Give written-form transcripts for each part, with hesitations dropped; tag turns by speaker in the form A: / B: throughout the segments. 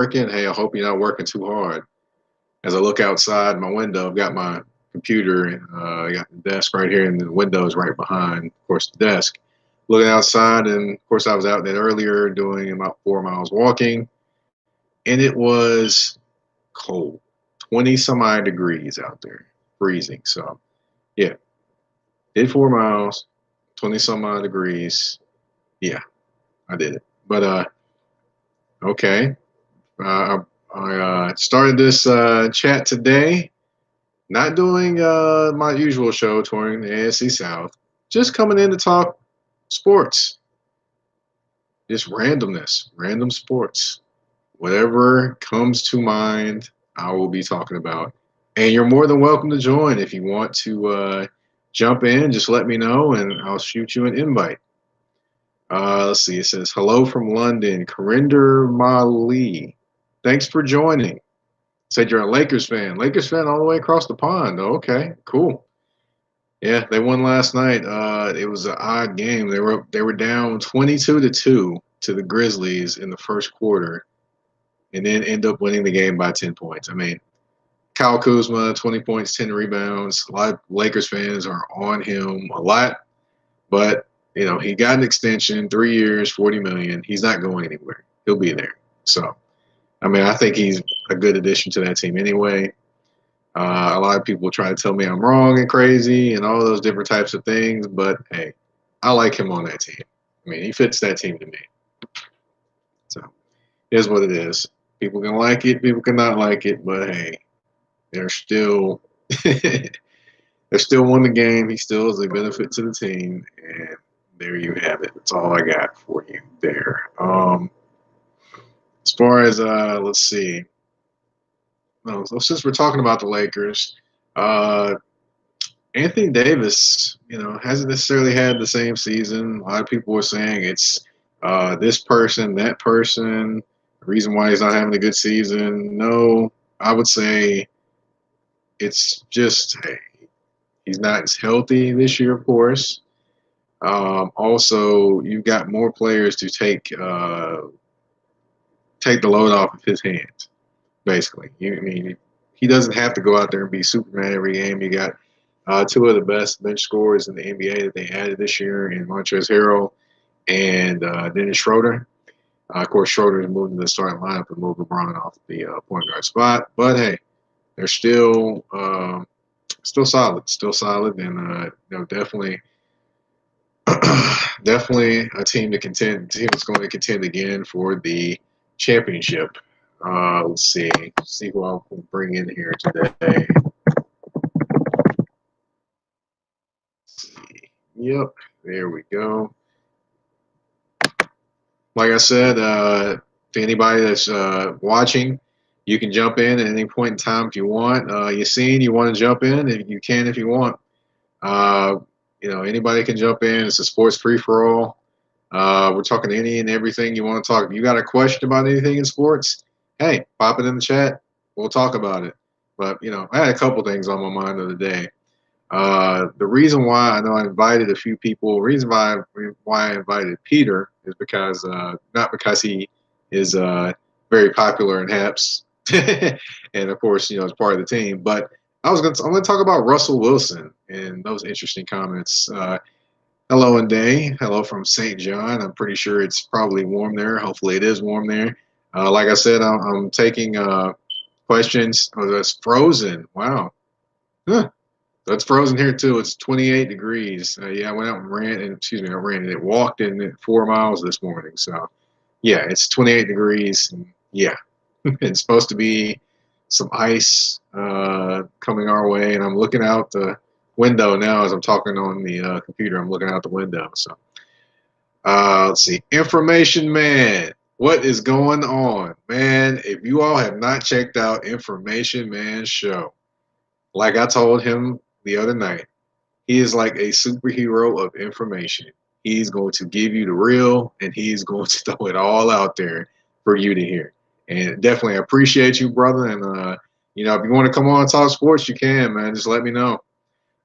A: working, hey, I hope you're not working too hard. As I look outside my window, I've got my computer and I got the desk right here, and the window is right behind, of course, the desk. Looking outside, and of course, I was out there earlier doing about 4 miles walking, and it was cold, 20 some odd degrees out there, freezing. So, yeah, did 4 miles, 20 some odd degrees. Yeah, I did it. But okay, I started this chat today. Not doing my usual show touring the ASC South. Just coming in to talk sports. Just randomness, random sports. Whatever comes to mind, I will be talking about. And you're more than welcome to join if you want to jump in. Just let me know, and I'll shoot you an invite. Let's see. It says, hello from London, Karinder Mali. Thanks for joining. Said you're a Lakers fan. Lakers fan all the way across the pond. Oh, okay, cool. Yeah, they won last night. It was an odd game. They were down 22-2 to the Grizzlies in the first quarter, and then end up winning the game by 10 points. I mean, Kyle Kuzma, 20 points, 10 rebounds. A lot of Lakers fans are on him a lot, but he got an extension, 3 years, 40 million. He's not going anywhere. He'll be there. So, I mean, I think he's a good addition to that team anyway. A lot of people try to tell me I'm wrong and crazy and all those different types of things, but hey, I like him on that team. I mean, he fits that team to me. So, it is what it is. People can like it, people cannot like it, but hey, they're still they're still won the game. He still is a benefit to the team, and there you have it. That's all I got for you there. As far as let's see. Well, since we're talking about the Lakers, Anthony Davis, hasn't necessarily had the same season. A lot of people were saying it's this person, that person. The reason why he's not having a good season. No, I would say it's just hey, he's not as healthy this year, of course. Also, you've got more players to take the load off of his hands. Basically, I mean, he doesn't have to go out there and be Superman every game. You got two of the best bench scorers in the NBA that they added this year in Montrezl Harrell and Dennis Schroeder. Of course, Schroeder is moving to the starting lineup and moved LeBron off the point guard spot. But hey, they're still solid, and definitely definitely a team to contend. Team that's going to contend again for the championship. Let's see who I'll bring in here today. Yep, there we go. Like I said, to anybody that's watching, you can jump in at any point in time if you want. You want to jump in, you can if you want. Anybody can jump in. It's a sports free for all. We're talking any and everything you want to talk. If you got a question about anything in sports, hey, pop it in the chat. We'll talk about it. But, I had a couple things on my mind of the day. The reason why I know I invited a few people, the reason why I invited Peter is because, not because he is very popular in HAPS, and of course, is part of the team, but I'm going to talk about Russell Wilson and those interesting comments. Hello, and day. Hello from St. John. I'm pretty sure it's probably warm there. Hopefully it is warm there. Like I said, I'm taking questions. Oh, that's frozen. Wow. Huh. That's frozen here too. It's 28 degrees. I went out and it walked in 4 miles this morning. So yeah, it's 28 degrees. And yeah, it's supposed to be some ice coming our way. And I'm looking out the window now as I'm talking on the computer. I'm looking out the window. So let's see. Information Man. What is going on? Man, if you all have not checked out Information Man's show, like I told him the other night, he is like a superhero of information. He's going to give you the real, and he's going to throw it all out there for you to hear. And definitely appreciate you, brother. And, if you want to come on and talk sports, you can, man. Just let me know.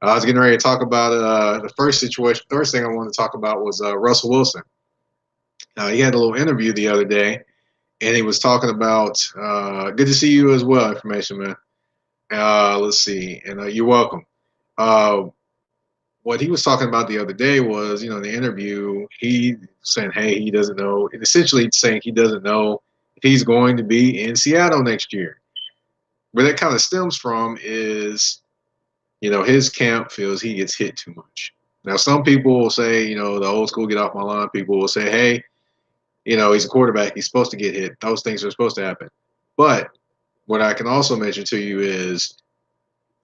A: I was getting ready to talk about the first situation. First thing I wanted to talk about was Russell Wilson. He had a little interview the other day, and he was talking about. Good to see you as well, information man. Let's see, and you're welcome. Uh, what he was talking about the other day was, in the interview, he saying, hey, he doesn't know, and essentially saying he doesn't know if he's going to be in Seattle next year. Where that kind of stems from is, his camp feels he gets hit too much. Now, some people will say, the old school get off my lawn people will say, hey, he's a quarterback. He's supposed to get hit. Those things are supposed to happen. But what I can also mention to you is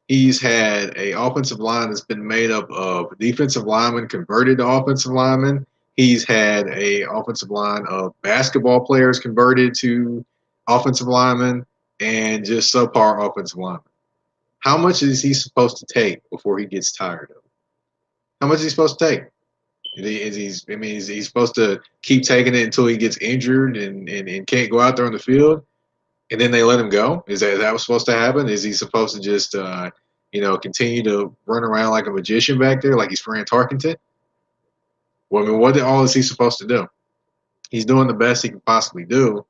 A: he's had a offensive line that's been made up of defensive linemen converted to offensive linemen. He's had a offensive line of basketball players converted to offensive linemen and just subpar offensive linemen. How much is he supposed to take before he gets tired of it? How much is he supposed to take? Is he supposed to keep taking it until he gets injured and can't go out there on the field? And then they let him go? Is that what's supposed to happen? Is he supposed to just, continue to run around like a magician back there, like he's Fran Tarkenton? Well, I mean, what all is he supposed to do? He's doing the best he can possibly do.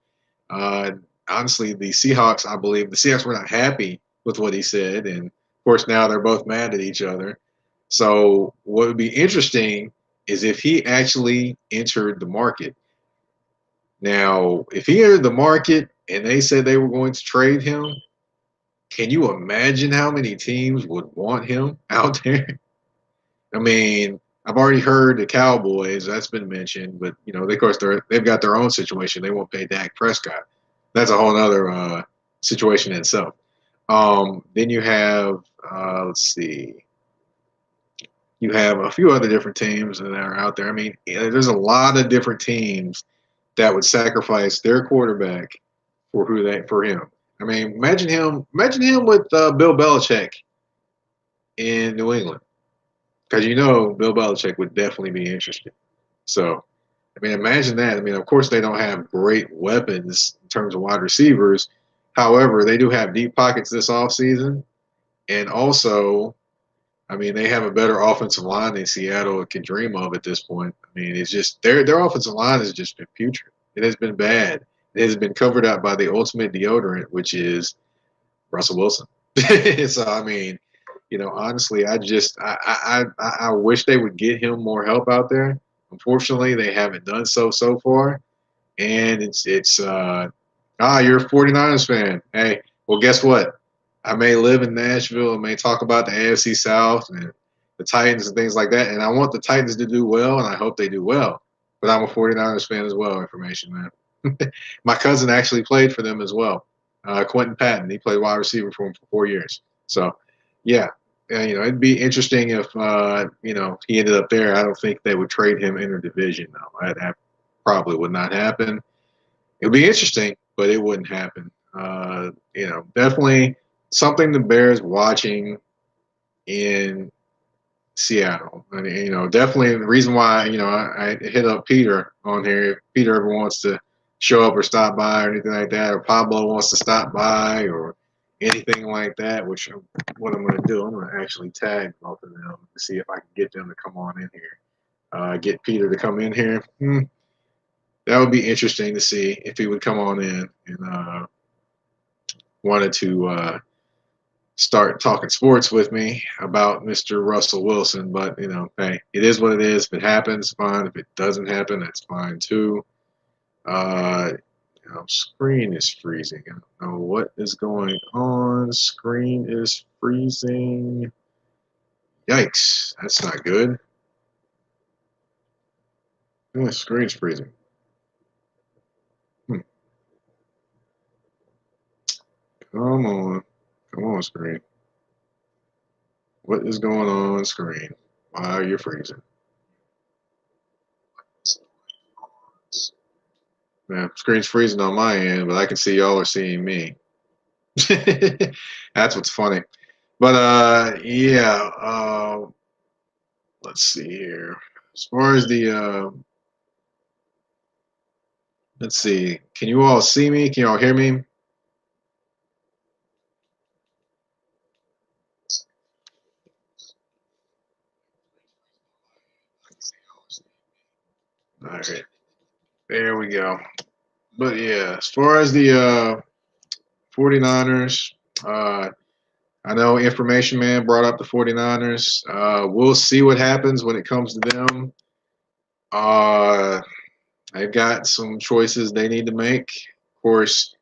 A: Uh, Honestly, the Seahawks, I believe, the Seahawks were not happy with what he said, and of course now they're both mad at each other. So what would be interesting is if he actually entered the market. Now, if he entered the market and they said they were going to trade him, can you imagine how many teams would want him out there? I mean, I've already heard the Cowboys, that's been mentioned, but of course they've got their own situation. They won't pay Dak Prescott. That's a whole other situation in itself. Then you have let's see, you have a few other different teams that are out there. I mean, there's a lot of different teams that would sacrifice their quarterback for him. I mean, imagine him with Bill Belichick in New England, because Bill Belichick would definitely be interested. So, I mean, imagine that. I mean, of course, they don't have great weapons in terms of wide receivers. However, they do have deep pockets this offseason. And also, I mean, they have a better offensive line than Seattle can dream of at this point. I mean, it's just their offensive line has just been putrid. It has been bad. It has been covered up by the ultimate deodorant, which is Russell Wilson. So, I mean, honestly, I wish they would get him more help out there. Unfortunately, they haven't done so far, and you're a 49ers fan. Hey, well, guess what? I may live in Nashville and may talk about the AFC South and the Titans and things like that, and I want the Titans to do well, and I hope they do well. But I'm a 49ers fan as well. Information, man. My cousin actually played for them as well. Quentin Patton. He played wide receiver for him for 4 years. So, yeah, it'd be interesting if he ended up there. I don't think they would trade him interdivision though. That probably would not happen. It would be interesting, but it wouldn't happen. Definitely something the Bears watching in Seattle. And, definitely the reason why I hit up Peter on here. If Peter ever wants to show up or stop by or anything like that, or Pablo wants to stop by or anything like that, which what I'm going to do, I'm going to actually tag both of them to see if I can get them to come on in here. Get Peter to come in here. That would be interesting to see if he would come on in and wanted to start talking sports with me about Mr. Russell Wilson. But, hey, it is what it is. If it happens, fine. If it doesn't happen, that's fine too. Screen is freezing. I don't know what is going on. Screen is freezing. Yikes. That's not good. Screen's freezing. Come on. Come on, screen. What is going on, screen? Why are you freezing? Man, screen's freezing on my end, but I can see y'all are seeing me. That's what's funny. But yeah. Let's see here. As far as let's see. Can you all see me? Can you all hear me? All right. There we go. But yeah, as far as the 49ers, I know Information Man brought up the 49ers. We'll see what happens when it comes to them. Uh, they've got some choices they need to make. Of course,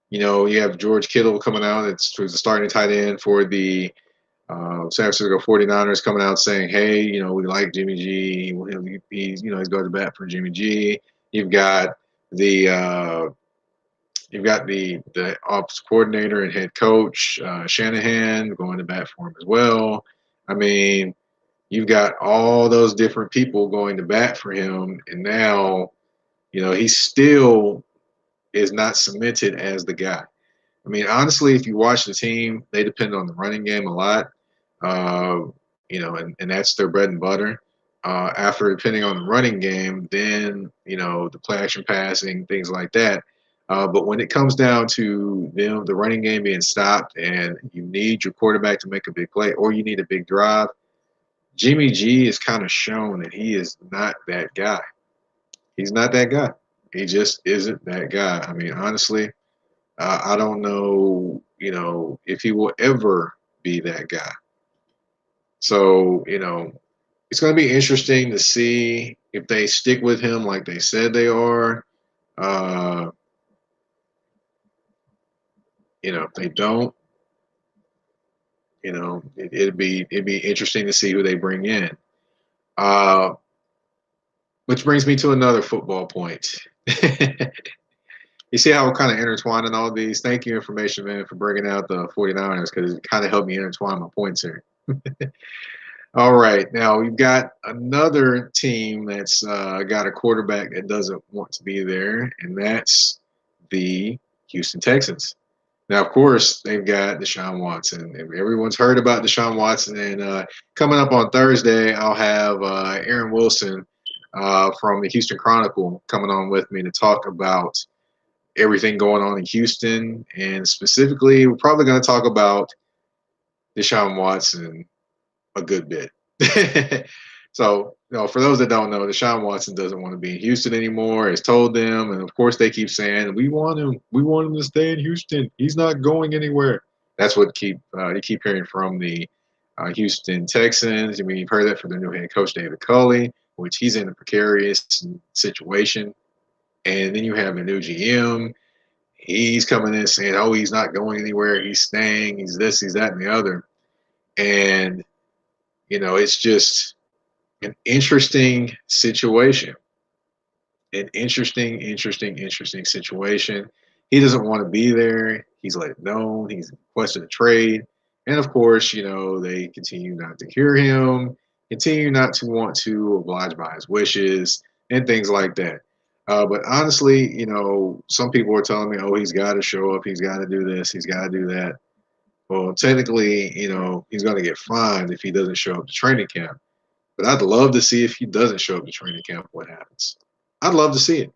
A: you have George Kittle coming out. It's who's the starting tight end for the San Francisco 49ers coming out saying, hey, we like Jimmy G. He's going to bat for Jimmy G. You've got the the ops coordinator and head coach Shanahan going to bat for him as well. I mean, you've got all those different people going to bat for him, and now he still is not cemented as the guy. I mean, honestly, if you watch the team, they depend on the running game a lot, uh, and that's their bread and butter. After depending on the running game, then the play action passing, things like that. But when it comes down to the running game being stopped, and you need your quarterback to make a big play, or you need a big drive, Jimmy G has kind of shown that he is not that guy. He's not that guy. He just isn't that guy. I mean, honestly, I don't know, if he will ever be that guy. So, it's going to be interesting to see if they stick with him like they said they are. Uh, if they don't, it'd be interesting to see who they bring in. Uh, which brings me to another football point. You see how we're kind of intertwining all these. Thank you, Information Man, for bringing out the 49ers because it kind of helped me intertwine my points here. All right. Now, we've got another team that's got a quarterback that doesn't want to be there, and that's the Houston Texans. Now, of course, they've got Deshaun Watson. Everyone's heard about Deshaun Watson. And coming up on Thursday, I'll have Aaron Wilson from the Houston Chronicle coming on with me to talk about everything going on in Houston. And specifically, we're probably going to talk about Deshaun Watson a good bit. So, for those that don't know, Deshaun Watson doesn't want to be in Houston anymore. Has told them, and of course they keep saying, "We want him. We want him to stay in Houston. He's not going anywhere." That's what you keep hearing from the Houston Texans. I mean, you've heard that from their new head coach David Culley, which he's in a precarious situation. And then you have a new GM. He's coming in saying, "Oh, he's not going anywhere. He's staying. He's this, he's that, and the other." And it's just an interesting situation. An interesting situation. He doesn't want to be there. He's let it known. He's requested a trade. And of course, they continue not to hear him, continue not to want to oblige by his wishes and things like that. But honestly, some people are telling me, oh, he's got to show up. He's got to do this. He's got to do that. Well, technically, he's going to get fined if he doesn't show up to training camp. But I'd love to see if he doesn't show up to training camp, what happens. I'd love to see it.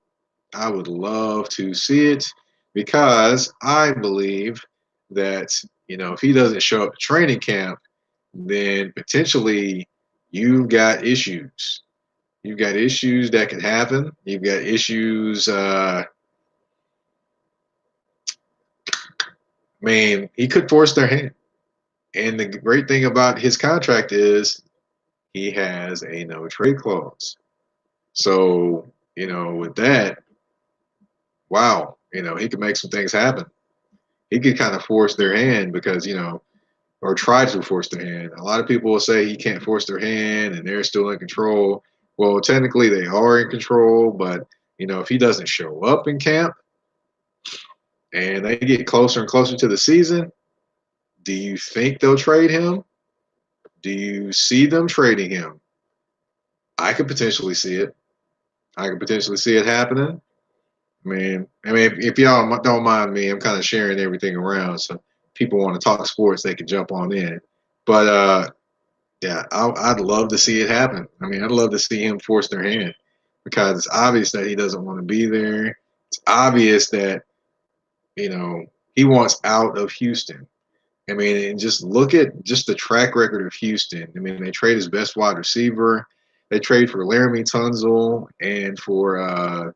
A: I would love to see it because I believe that, if he doesn't show up to training camp, then potentially you've got issues. You've got issues that can happen. You've got issues. He could force their hand. And the great thing about his contract is he has a no trade clause. So, with that, wow, he could make some things happen. He could kind of force their hand because, or try to force their hand. A lot of people will say he can't force their hand and they're still in control. Well, technically they are in control, but, if he doesn't show up in camp and they get closer and closer to the season, do you think they'll trade him? Do you see them trading him? I could potentially see it. I could potentially see it happening. I mean, if y'all don't mind me, I'm kind of sharing everything around. So people want to talk sports, they can jump on in. But yeah, I'd love to see it happen. I mean, I'd love to see him force their hand because it's obvious that he doesn't want to be there. It's obvious that he wants out of Houston. I mean, and just look at just the track record of Houston. I mean, they trade his best wide receiver. They trade for Laramie Tunzel and for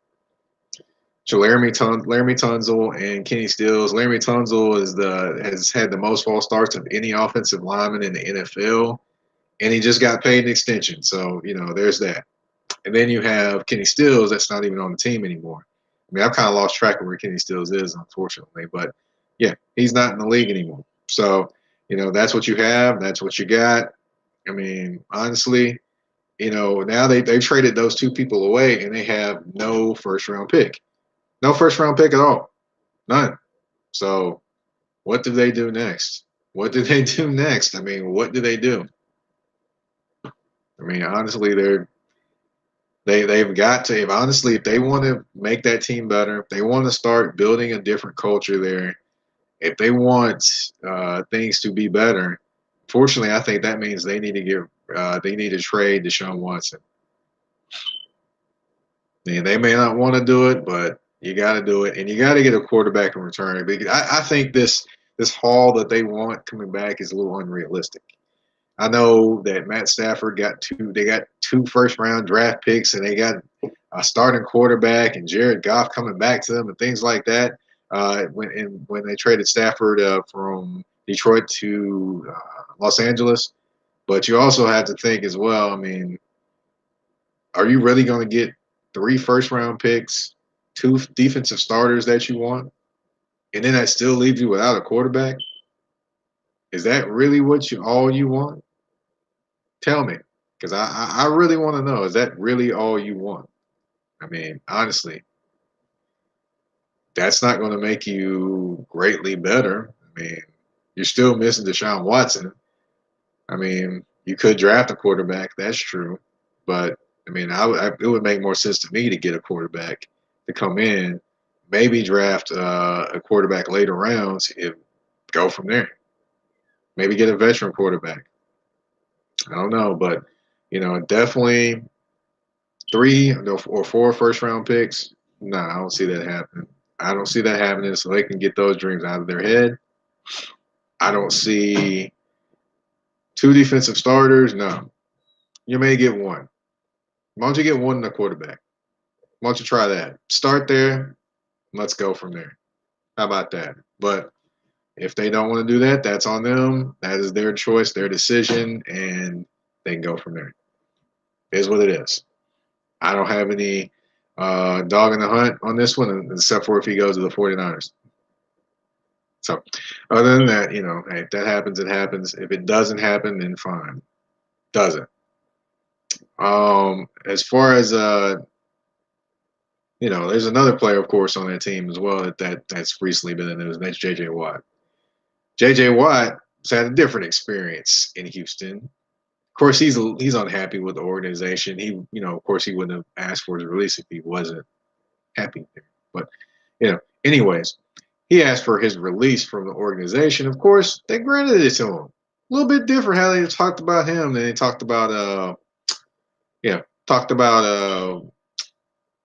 A: So Laramie Tunzel and Kenny Stills. Laramie Tunzel has had the most false starts of any offensive lineman in the NFL, and he just got paid an extension. So there's that. And then you have Kenny Stills that's not even on the team anymore. I mean, I've kind of lost track of where Kenny Stills is, unfortunately. But yeah, he's not in the league anymore. So that's what you have. That's what you got. I mean, honestly, now they've traded those two people away, and they have no first round pick. No first round pick at all. None. So what do they do next? What do they do next? I mean, what do they do? I mean, honestly, they've got to, honestly, if they want to make that team better, if they want to start building a different culture there, if they want things to be better, fortunately, I think that means they need to trade Deshaun Watson. And they may not want to do it, but you got to do it, and you got to get a quarterback in return. Because I think this haul that they want coming back is a little unrealistic. I know that Matt Stafford got two first round draft picks, and they got a starting quarterback and Jared Goff coming back to them and things like that. When they traded Stafford from Detroit to Los Angeles, but you also have to think as well. I mean, are you really going to get 3 first round picks, 2 defensive starters that you want, and then that still leaves you without a quarterback? Is that really all you want? Tell me, because I really want to know. Is that really all you want? I mean, honestly, that's not going to make you greatly better. I mean, you're still missing Deshaun Watson. I mean, you could draft a quarterback. That's true, but I mean, it would make more sense to me to get a quarterback to come in, maybe draft a quarterback later rounds, and go from there. Maybe get a veteran quarterback. I don't know, but definitely 3 or 4 first round picks. No, I don't see that happening. I don't see that happening, so they can get those dreams out of their head. I don't see 2 defensive starters. No, you may get 1. Why don't you get 1 in the quarterback? Why don't you try that? Start there. Let's go from there. How about that? But if they don't want to do that, that's on them. That is their choice, their decision, and they can go from there. It is what it is. I don't have any dog in the hunt on this one, except for if he goes to the 49ers. So, other than that, hey, if that happens, it happens. If it doesn't happen, then fine. Doesn't. As far as there's another player, of course, on that team as well that's recently been in the news, and that's J.J. Watt. J.J. Watt has had a different experience in Houston. Of course, he's unhappy with the organization. Of course, he wouldn't have asked for his release if he wasn't happy there. But, anyways, he asked for his release from the organization. Of course, they granted it to him. A little bit different how they talked about him than they talked about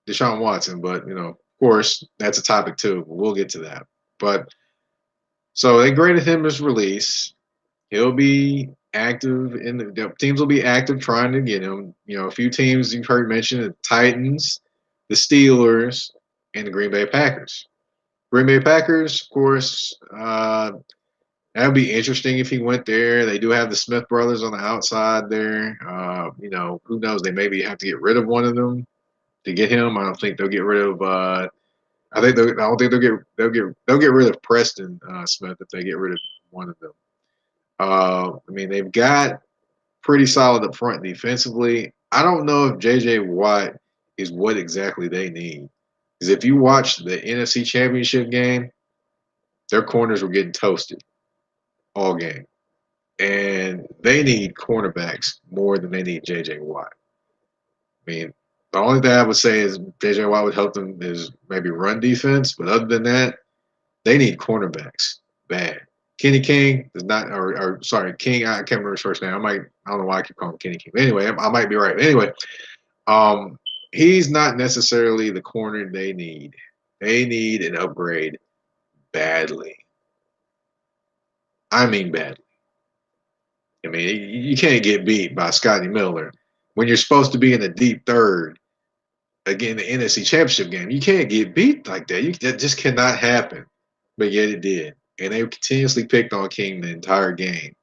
A: Deshaun Watson. But, of course, that's a topic too. We'll get to that. But so they granted him his release. He'll be active the teams will be active trying to get him. A few teams you've heard mentioned: the Titans, the Steelers, and the Green Bay Packers. Green Bay Packers, of course, that would be interesting if he went there. They do have the Smith brothers on the outside there. Who knows? They maybe have to get rid of one of them to get him. I don't think they'll get rid of. I don't think they'll get rid of Preston Smith if they get rid of one of them. I mean, they've got pretty solid up front defensively. I don't know if J.J. Watt is what exactly they need. Because if you watch the NFC Championship game, their corners were getting toasted all game. And they need cornerbacks more than they need J.J. Watt. I mean, the only thing I would say is J.J. Watt would help them is maybe run defense. But other than that, they need cornerbacks bad. Kenny King does not, or sorry, King. I can't remember his first name. I don't know why I keep calling him Kenny King. But anyway, I might be right. Anyway, he's not necessarily the corner they need. They need an upgrade badly. I mean badly. I mean, you can't get beat by Scotty Miller when you're supposed to be in the deep third again, the NFC Championship game. You can't get beat like that. That just cannot happen. But yet it did. And they continuously picked on King the entire game.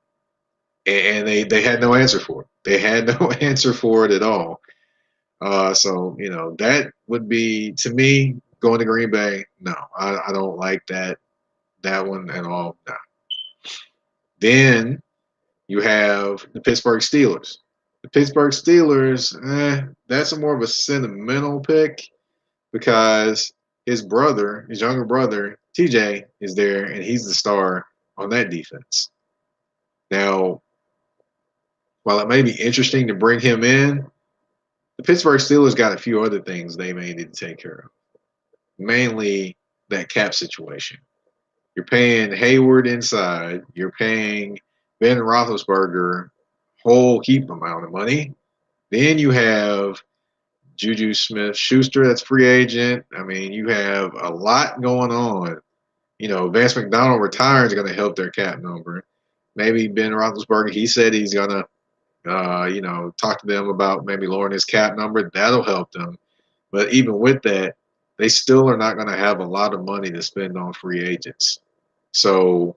A: And they had no answer for it. They had no answer for it at all. So, that would be, to me, going to Green Bay. No, I don't like that one at all. No. Then you have the Pittsburgh Steelers. The Pittsburgh Steelers, that's a more of a sentimental pick because his younger brother, TJ, is there, and he's the star on that defense. Now, while it may be interesting to bring him in, the Pittsburgh Steelers got a few other things they may need to take care of, mainly that cap situation. You're paying Hayward inside. You're paying Ben Roethlisberger whole heap amount of money. Then you have Juju Smith-Schuster, that's free agent. I mean, you have a lot going on. Vance McDonald retiring is going to help their cap number. Maybe Ben Roethlisberger, he said he's going to, talk to them about maybe lowering his cap number. That'll help them. But even with that, they still are not going to have a lot of money to spend on free agents. So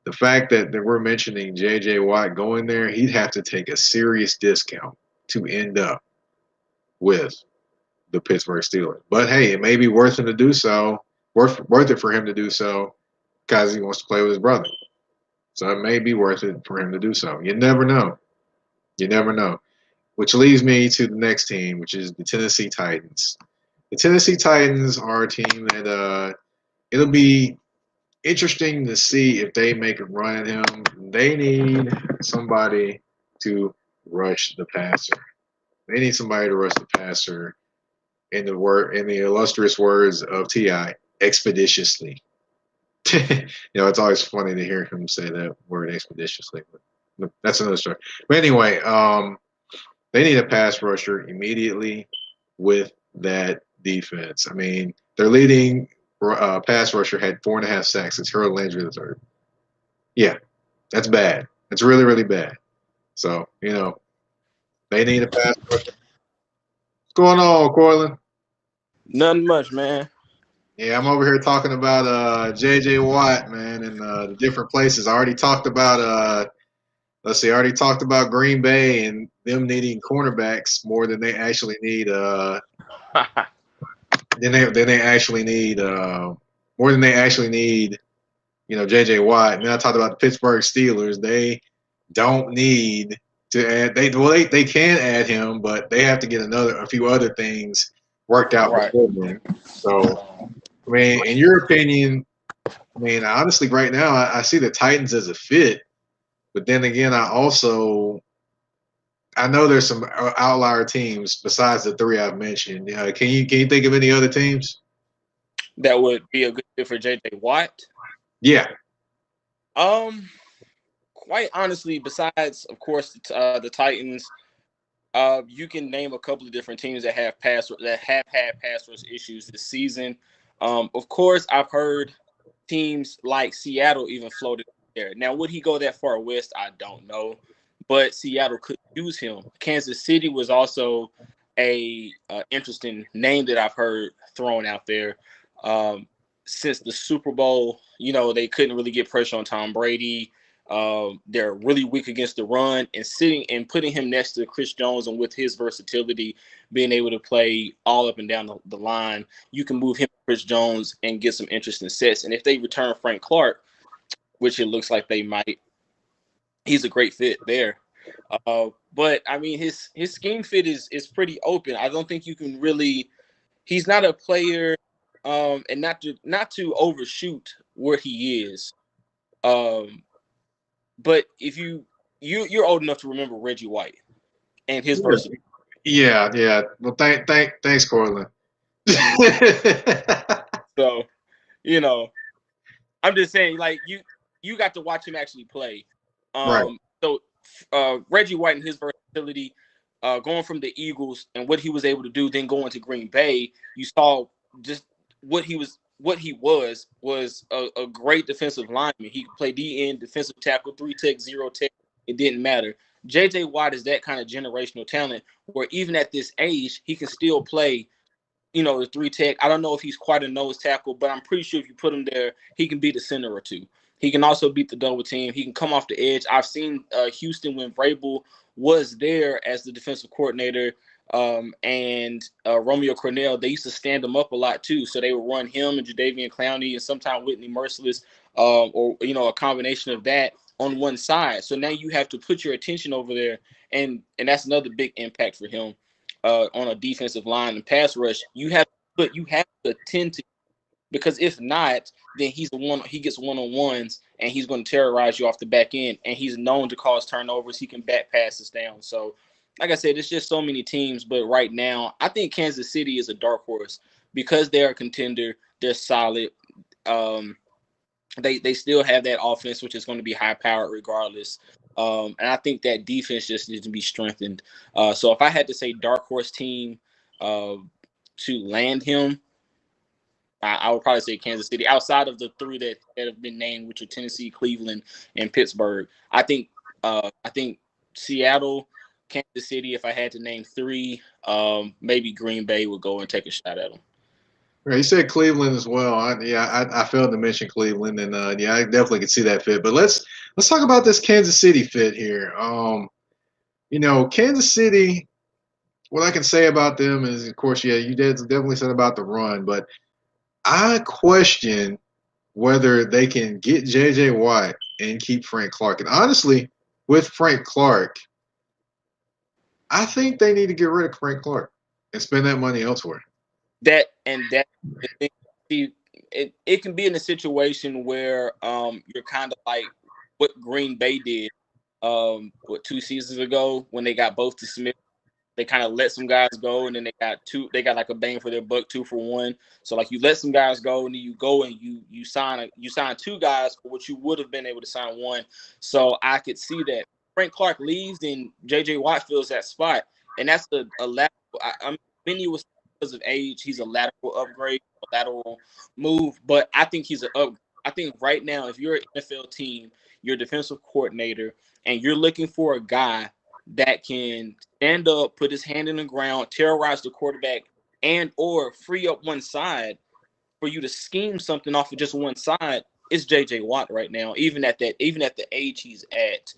A: the fact that we're mentioning J.J. Watt going there, he'd have to take a serious discount to end up with the Pittsburgh Steelers. But hey, it may be worth him to do so, worth it for him to do so because he wants to play with his brother. So it may be worth it for him to do so. You never know. You never know. Which leads me to the next team, which is the Tennessee Titans. The Tennessee Titans are a team that it'll be interesting to see if they make a run at him. They need somebody to rush the passer. They need somebody to rush the passer. In the illustrious words of T.I., expeditiously. It's always funny to hear him say that word expeditiously, but that's another story. But anyway, they need a pass rusher immediately with that defense. I mean, their leading pass rusher had 4.5 sacks. It's Harold Landry III. Yeah, that's bad. That's really, really bad. So, they need a pass rusher. What's going on, Corlin?
B: Nothing much, man.
A: Yeah, I'm over here talking about J.J. Watt, man, and the different places. I already talked about I already talked about Green Bay and them needing cornerbacks more than they actually need. They actually need more than they actually need. J.J. Watt. And then I talked about the Pittsburgh Steelers. They don't need to add. They can add him, but they have to get a few other things worked out before then. So, I mean, in your opinion, honestly, right now, I see the Titans as a fit. But then again, I know there's some outlier teams besides the three I've mentioned. Can you think of any other teams
B: that would be a good fit for J.J. Watt?
A: Yeah.
B: Quite honestly, besides of course the Titans, you can name a couple of different teams that have had pass rush issues this season. Of course, I've heard teams like Seattle even floated there. Now, would he go that far west? I don't know, but Seattle could use him. Kansas City was also a interesting name that I've heard thrown out there. Since the Super Bowl, they couldn't really get pressure on Tom Brady. They're really weak against the run, and putting him next to Chris Jones, and with his versatility, being able to play all up and down the line, you can move him, Chris Jones, and get some interesting sets. And if they return Frank Clark, which it looks like they might, he's a great fit there. But I mean, his scheme fit is pretty open. I don't think you can really. He's not a player, and not to overshoot where he is. But if you're old enough to remember Reggie White and his versatility.
A: Yeah. Well, thanks, Corlin.
B: So, I'm just saying, like you got to watch him actually play.
A: Right.
B: So Reggie White and his versatility, going from the Eagles and what he was able to do, then going to Green Bay, you saw just what he was a great defensive lineman. He could play DN, defensive tackle, 3 tech, 0 tech. It didn't matter. J.J. Watt is that kind of generational talent where even at this age, he can still play, the three tech. I don't know if he's quite a nose tackle, but I'm pretty sure if you put him there, he can beat a center or two. He can also beat the double team. He can come off the edge. I've seen Houston when Vrabel was there as the defensive coordinator, and Romeo Cornell, they used to stand him up a lot too. So they would run him and Jadeveon Clowney and sometimes Whitney Merciless, or a combination of that on one side. So now you have to put your attention over there, and that's another big impact for him on a defensive line and pass rush. You have to attend to, because if not, then he gets one-on-ones and he's going to terrorize you off the back end, and he's known to cause turnovers. He can back passes down. So like I said, it's just so many teams, but right now I think Kansas City is a dark horse because they're a contender. They're solid. They still have that offense, which is going to be high powered regardless. And I think that defense just needs to be strengthened. So if I had to say dark horse team to land him, I would probably say Kansas City. Outside of the three that have been named, which are Tennessee, Cleveland, and Pittsburgh, I think Seattle, Kansas City. If I had to name three, maybe Green Bay would go and take a shot at them.
A: Right, you said Cleveland as well. I failed to mention Cleveland, and I definitely could see that fit. But let's talk about this Kansas City fit here. Kansas City. What I can say about them is, of course, you definitely said about the run, but I question whether they can get J.J. Watt and keep Frank Clark. And honestly, with Frank Clark, I think they need to get rid of Frank Clark and spend that money elsewhere.
B: That it can be in a situation where you're kind of like what Green Bay did 2 seasons ago when they got both to Smith. They kind of let some guys go, and then they got like a bang for their buck, 2 for 1. So like you let some guys go, and then you go and you sign 2 guys for what you would have been able to sign 1. So I could see that Frank Clark leaves and J.J. Watt fills that spot, and that's a lateral. Many was because of age, he's a lateral upgrade, a lateral move, but I think he's an up. I think right now, if you're an NFL team, you're a defensive coordinator, and you're looking for a guy that can stand up, put his hand in the ground, terrorize the quarterback, and or free up one side for you to scheme something off of just one side, it's J.J. Watt right now, even at the age he's at.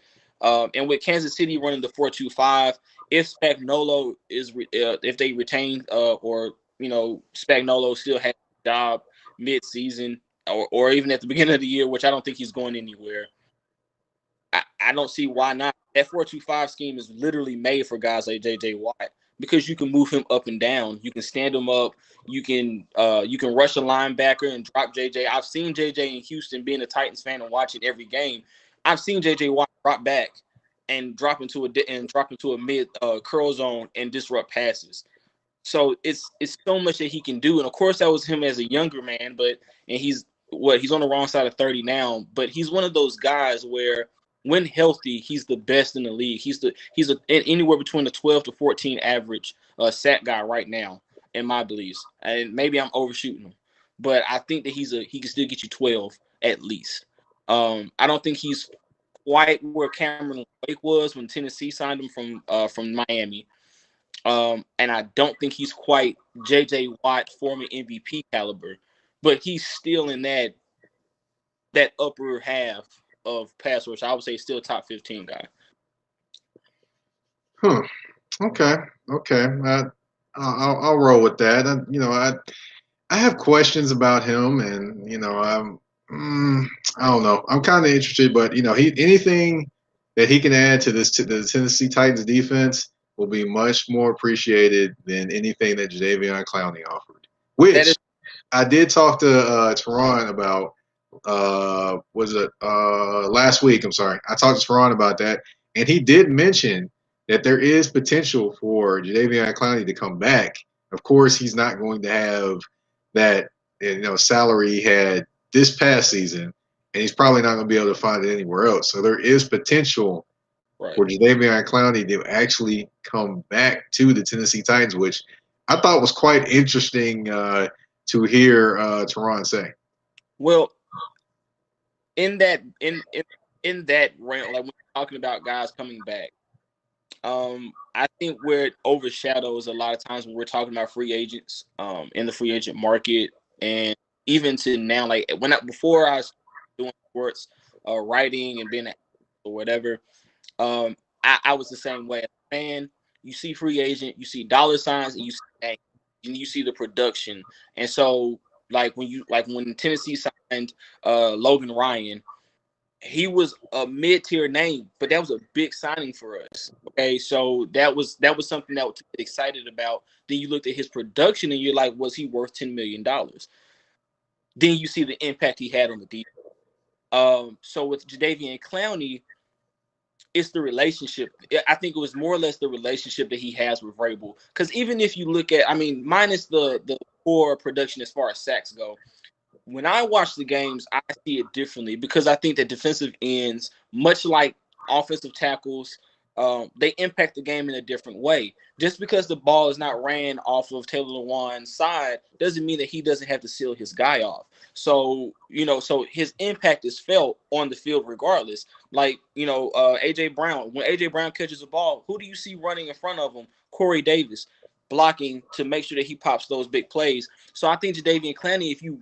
B: And with Kansas City running the 4-2-5, if Spagnuolo if they retain or Spagnuolo still has a job mid-season or even at the beginning of the year, which I don't think he's going anywhere, I don't see why not. That 4-2-5 scheme is literally made for guys like J.J. Watt because you can move him up and down. You can stand him up. You can rush a linebacker and drop J.J. I've seen J.J. in Houston, being a Titans fan and watching every game. I've seen J.J. Watt drop back and drop into a mid curl zone and disrupt passes. So it's so much that he can do. And of course, that was him as a younger man, he's on the wrong side of 30 now. But he's one of those guys where, when healthy, he's the best in the league. He's anywhere between the 12 to 14 average sack guy right now, in my beliefs. And maybe I'm overshooting him, but I think that he can still get you 12 at least. I don't think he's quite where Cameron Wake was when Tennessee signed him from Miami. And I don't think he's quite J.J. Watt, former MVP caliber, but he's still in that upper half of pass rush. I would say still top 15 guy.
A: Okay. I'll roll with that. I have questions about him, and I don't know. I'm kind of interested, but anything that he can add to the Tennessee Titans defense will be much more appreciated than anything that Jadeveon Clowney offered. Which I did talk to Teron about. Was it last week? I'm sorry. I talked to Teron about that, and he did mention that there is potential for Jadeveon Clowney to come back. Of course, he's not going to have that salary he had this past season, and he's probably not going to be able to find it anywhere else. So there is potential for Jadeveon Clowney to actually come back to the Tennessee Titans, which I thought was quite interesting to hear Teron say.
B: Well, in that realm, like when we're talking about guys coming back, I think where it overshadows a lot of times when we're talking about free agents, in the free agent market, and even to now, like before I was doing sports, writing and being an or whatever, um, I was the same way. Man, you see free agent, you see dollar signs, and you see names, and you see the production, and so when Tennessee signed Logan Ryan, he was a mid-tier name, but that was a big signing for us. Okay, so that was something that was excited about. Then you looked at his production and you're like, was he worth $10 million? Then you see the impact he had on the defense. So with Jadeveon Clowney, it's the relationship. I think it was more or less the relationship that he has with Vrabel. Because even if you look at, I mean, minus the poor production as far as sacks go, when I watch the games, I see it differently because I think that defensive ends, much like offensive tackles, they impact the game in a different way. Just because the ball is not ran off of Taylor Lewan's side doesn't mean that he doesn't have to seal his guy off. So, so his impact is felt on the field regardless. Like, A.J. Brown, when A.J. Brown catches a ball, who do you see running in front of him? Corey Davis blocking to make sure that he pops those big plays. So I think Jadeveon Clowney, if you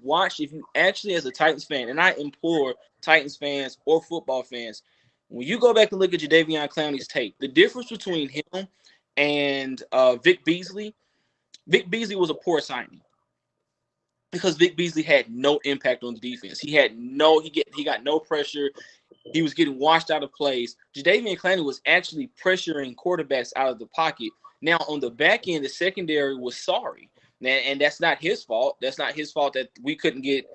B: actually as a Titans fan, and I implore Titans fans or football fans, when you go back and look at Jadeveon Clowney's tape, the difference between him and Vic Beasley was a poor signing because Vic Beasley had no impact on the defense. He got no pressure. He was getting washed out of plays. Jadeveon Clowney was actually pressuring quarterbacks out of the pocket. Now, on the back end, the secondary was sorry. And that's not his fault. That's not his fault that we couldn't get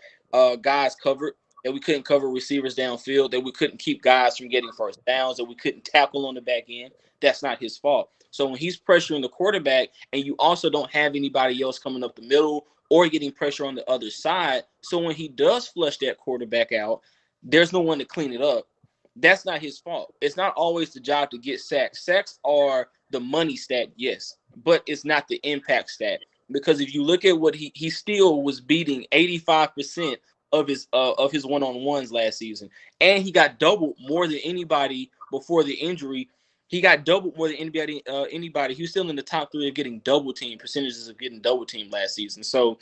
B: guys covered, that we couldn't cover receivers downfield, that we couldn't keep guys from getting first downs, that we couldn't tackle on the back end. That's not his fault. So when he's pressuring the quarterback and you also don't have anybody else coming up the middle or getting pressure on the other side, so when he does flush that quarterback out, there's no one to clean it up. That's not his fault. It's not always the job to get sacks. Sacks are the money stat, yes, but it's not the impact stat. Because if you look at what he still was beating 85% of his one-on-ones last season, and he got doubled more than anybody before the injury. He got doubled more than anybody. He was still in the top 3 of getting double team percentages of getting double team last season. So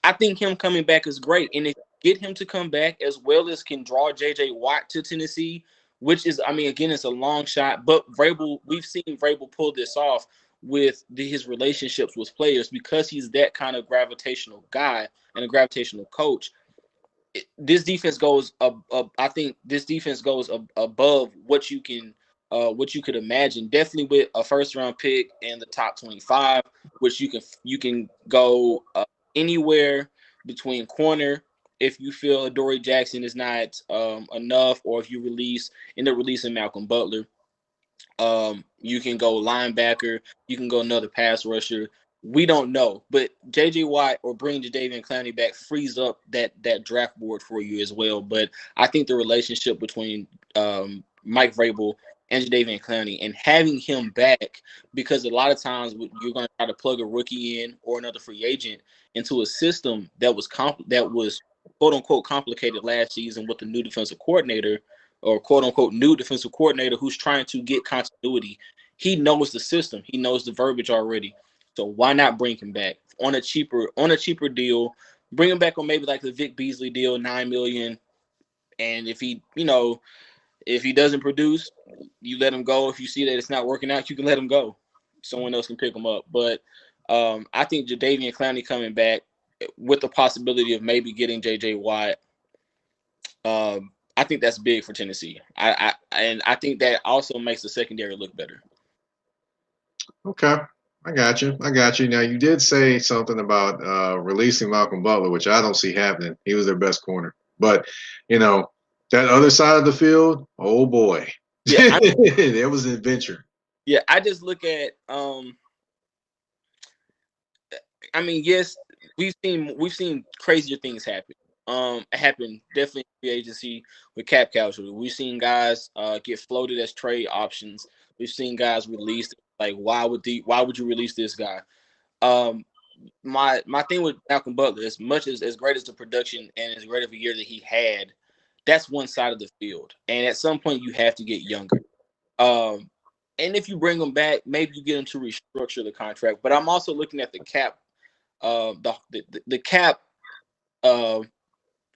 B: I think him coming back is great. And if you get him to come back as well as can draw J.J. Watt to Tennessee, which is, I mean, again, it's a long shot. But we've seen Vrabel pull this off with his relationships with players because he's that kind of gravitational guy and a gravitational coach. This defense goes I think this defense goes above what you could imagine. Definitely with a first-round pick in the top 25, which you can go anywhere between corner if you feel Adoree Jackson is not enough, or if you end up releasing Malcolm Butler. You can go linebacker. You can go another pass rusher. We don't know, but J.J. Watt or bring Jadeveon Clowney back frees up that draft board for you as well. But I think the relationship between Mike Vrabel and Jadeveon Clowney and having him back, because a lot of times you're going to try to plug a rookie in or another free agent into a system that was quote unquote complicated last season with the new defensive coordinator or quote unquote new defensive coordinator who's trying to get continuity. He knows the system. He knows the verbiage already. So why not bring him back on a cheaper deal? Bring him back on maybe like the Vic Beasley deal, $9 million. And if he doesn't produce, you let him go. If you see that it's not working out, you can let him go. Someone else can pick him up. But I think Jadeveon Clowney coming back with the possibility of maybe getting J.J. Watt, I think that's big for Tennessee. I think that also makes the secondary look better.
A: Okay. I got you. Now, you did say something about releasing Malcolm Butler, which I don't see happening. He was their best corner. But, that other side of the field, oh, boy. Yeah, it was an adventure.
B: Yeah, I just look at yes, we've seen crazier things happen. Happen definitely in the agency with cap casualty. We've seen guys get floated as trade options. We've seen guys released. Like, why would you release this guy? My thing with Malcolm Butler, as much as great as the production and as great of a year that he had, that's one side of the field. And at some point you have to get younger. And if you bring him back, maybe you get him to restructure the contract. But I'm also looking at the cap, the cap uh,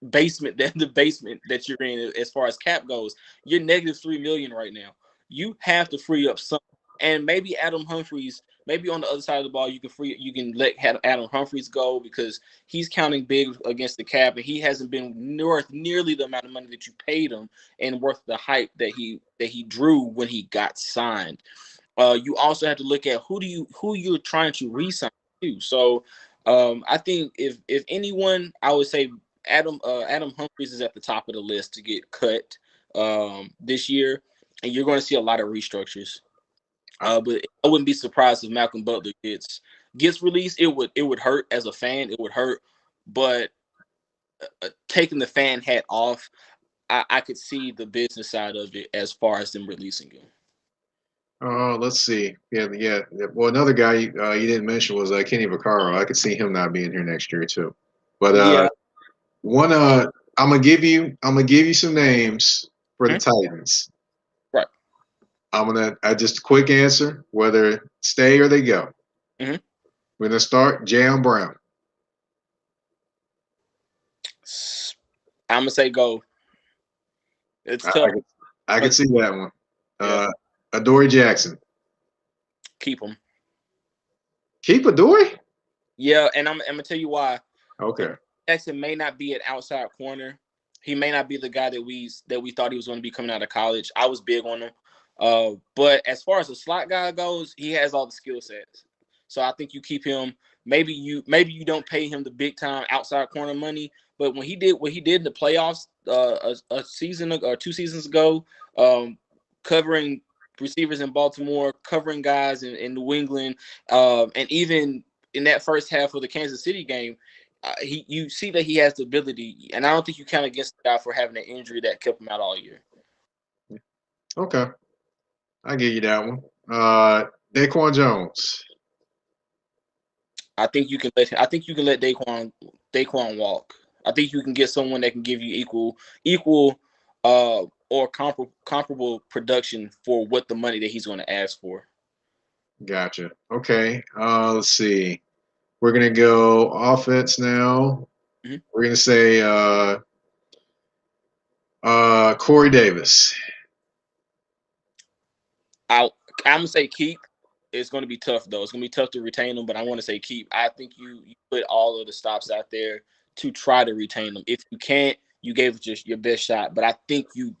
B: basement that the basement that you're in as far as cap goes. You're negative 3 million right now. You have to free up some, and maybe Adam Humphries. Maybe on the other side of the ball, you can let Adam Humphries go because he's counting big against the cap, and he hasn't been worth nearly the amount of money that you paid him, and worth the hype that he drew when he got signed. You also have to look at who you're trying to re-sign to. So I think if anyone, I would say Adam Humphries is at the top of the list to get cut this year, and you're going to see a lot of restructures. But I wouldn't be surprised if Malcolm Butler gets released. It would hurt as a fan. It would hurt, but taking the fan hat off, I could see the business side of it as far as them releasing him.
A: Let's see. Yeah. Well, another guy you didn't mention was Kenny Vaccaro. I could see him not being here next year too. But
B: Yeah.
A: one I'm gonna give you some names for the Titans.
B: Right.
A: I just a quick answer, whether stay or they go.
B: Mm-hmm.
A: We're gonna start Jayon Brown.
B: I'm gonna say go. It's tough.
A: I can see that one. Yeah. Adoree Jackson.
B: Keep him.
A: Keep Adoree?
B: Yeah, and I'm gonna tell you why.
A: Okay.
B: Jackson may not be an outside corner. He may not be the guy that we thought he was going to be coming out of college. I was big on him. But as far as the slot guy goes, he has all the skill sets. So I think you keep him. Maybe you don't pay him the big time outside corner money. But when he did what he did in the playoffs a season or 2 seasons ago, covering receivers in Baltimore, covering guys in New England, and even in that first half of the Kansas City game, you see that he has the ability, and I don't think you count against the guy for having an injury that kept him out all year.
A: Okay, I give you that one. Daquan Jones.
B: I think you can let Daquan walk. I think you can get someone that can give you equal or comparable production for what the money that he's going to ask for.
A: Gotcha. Okay. Let's see. We're gonna go offense now. Mm-hmm. We're gonna say Corey Davis.
B: I'm gonna say keep. It's gonna be tough though. It's gonna be tough to retain them, but I want to say keep. I think you put all of the stops out there to try to retain them. If you can't, you gave just your best shot. But I think you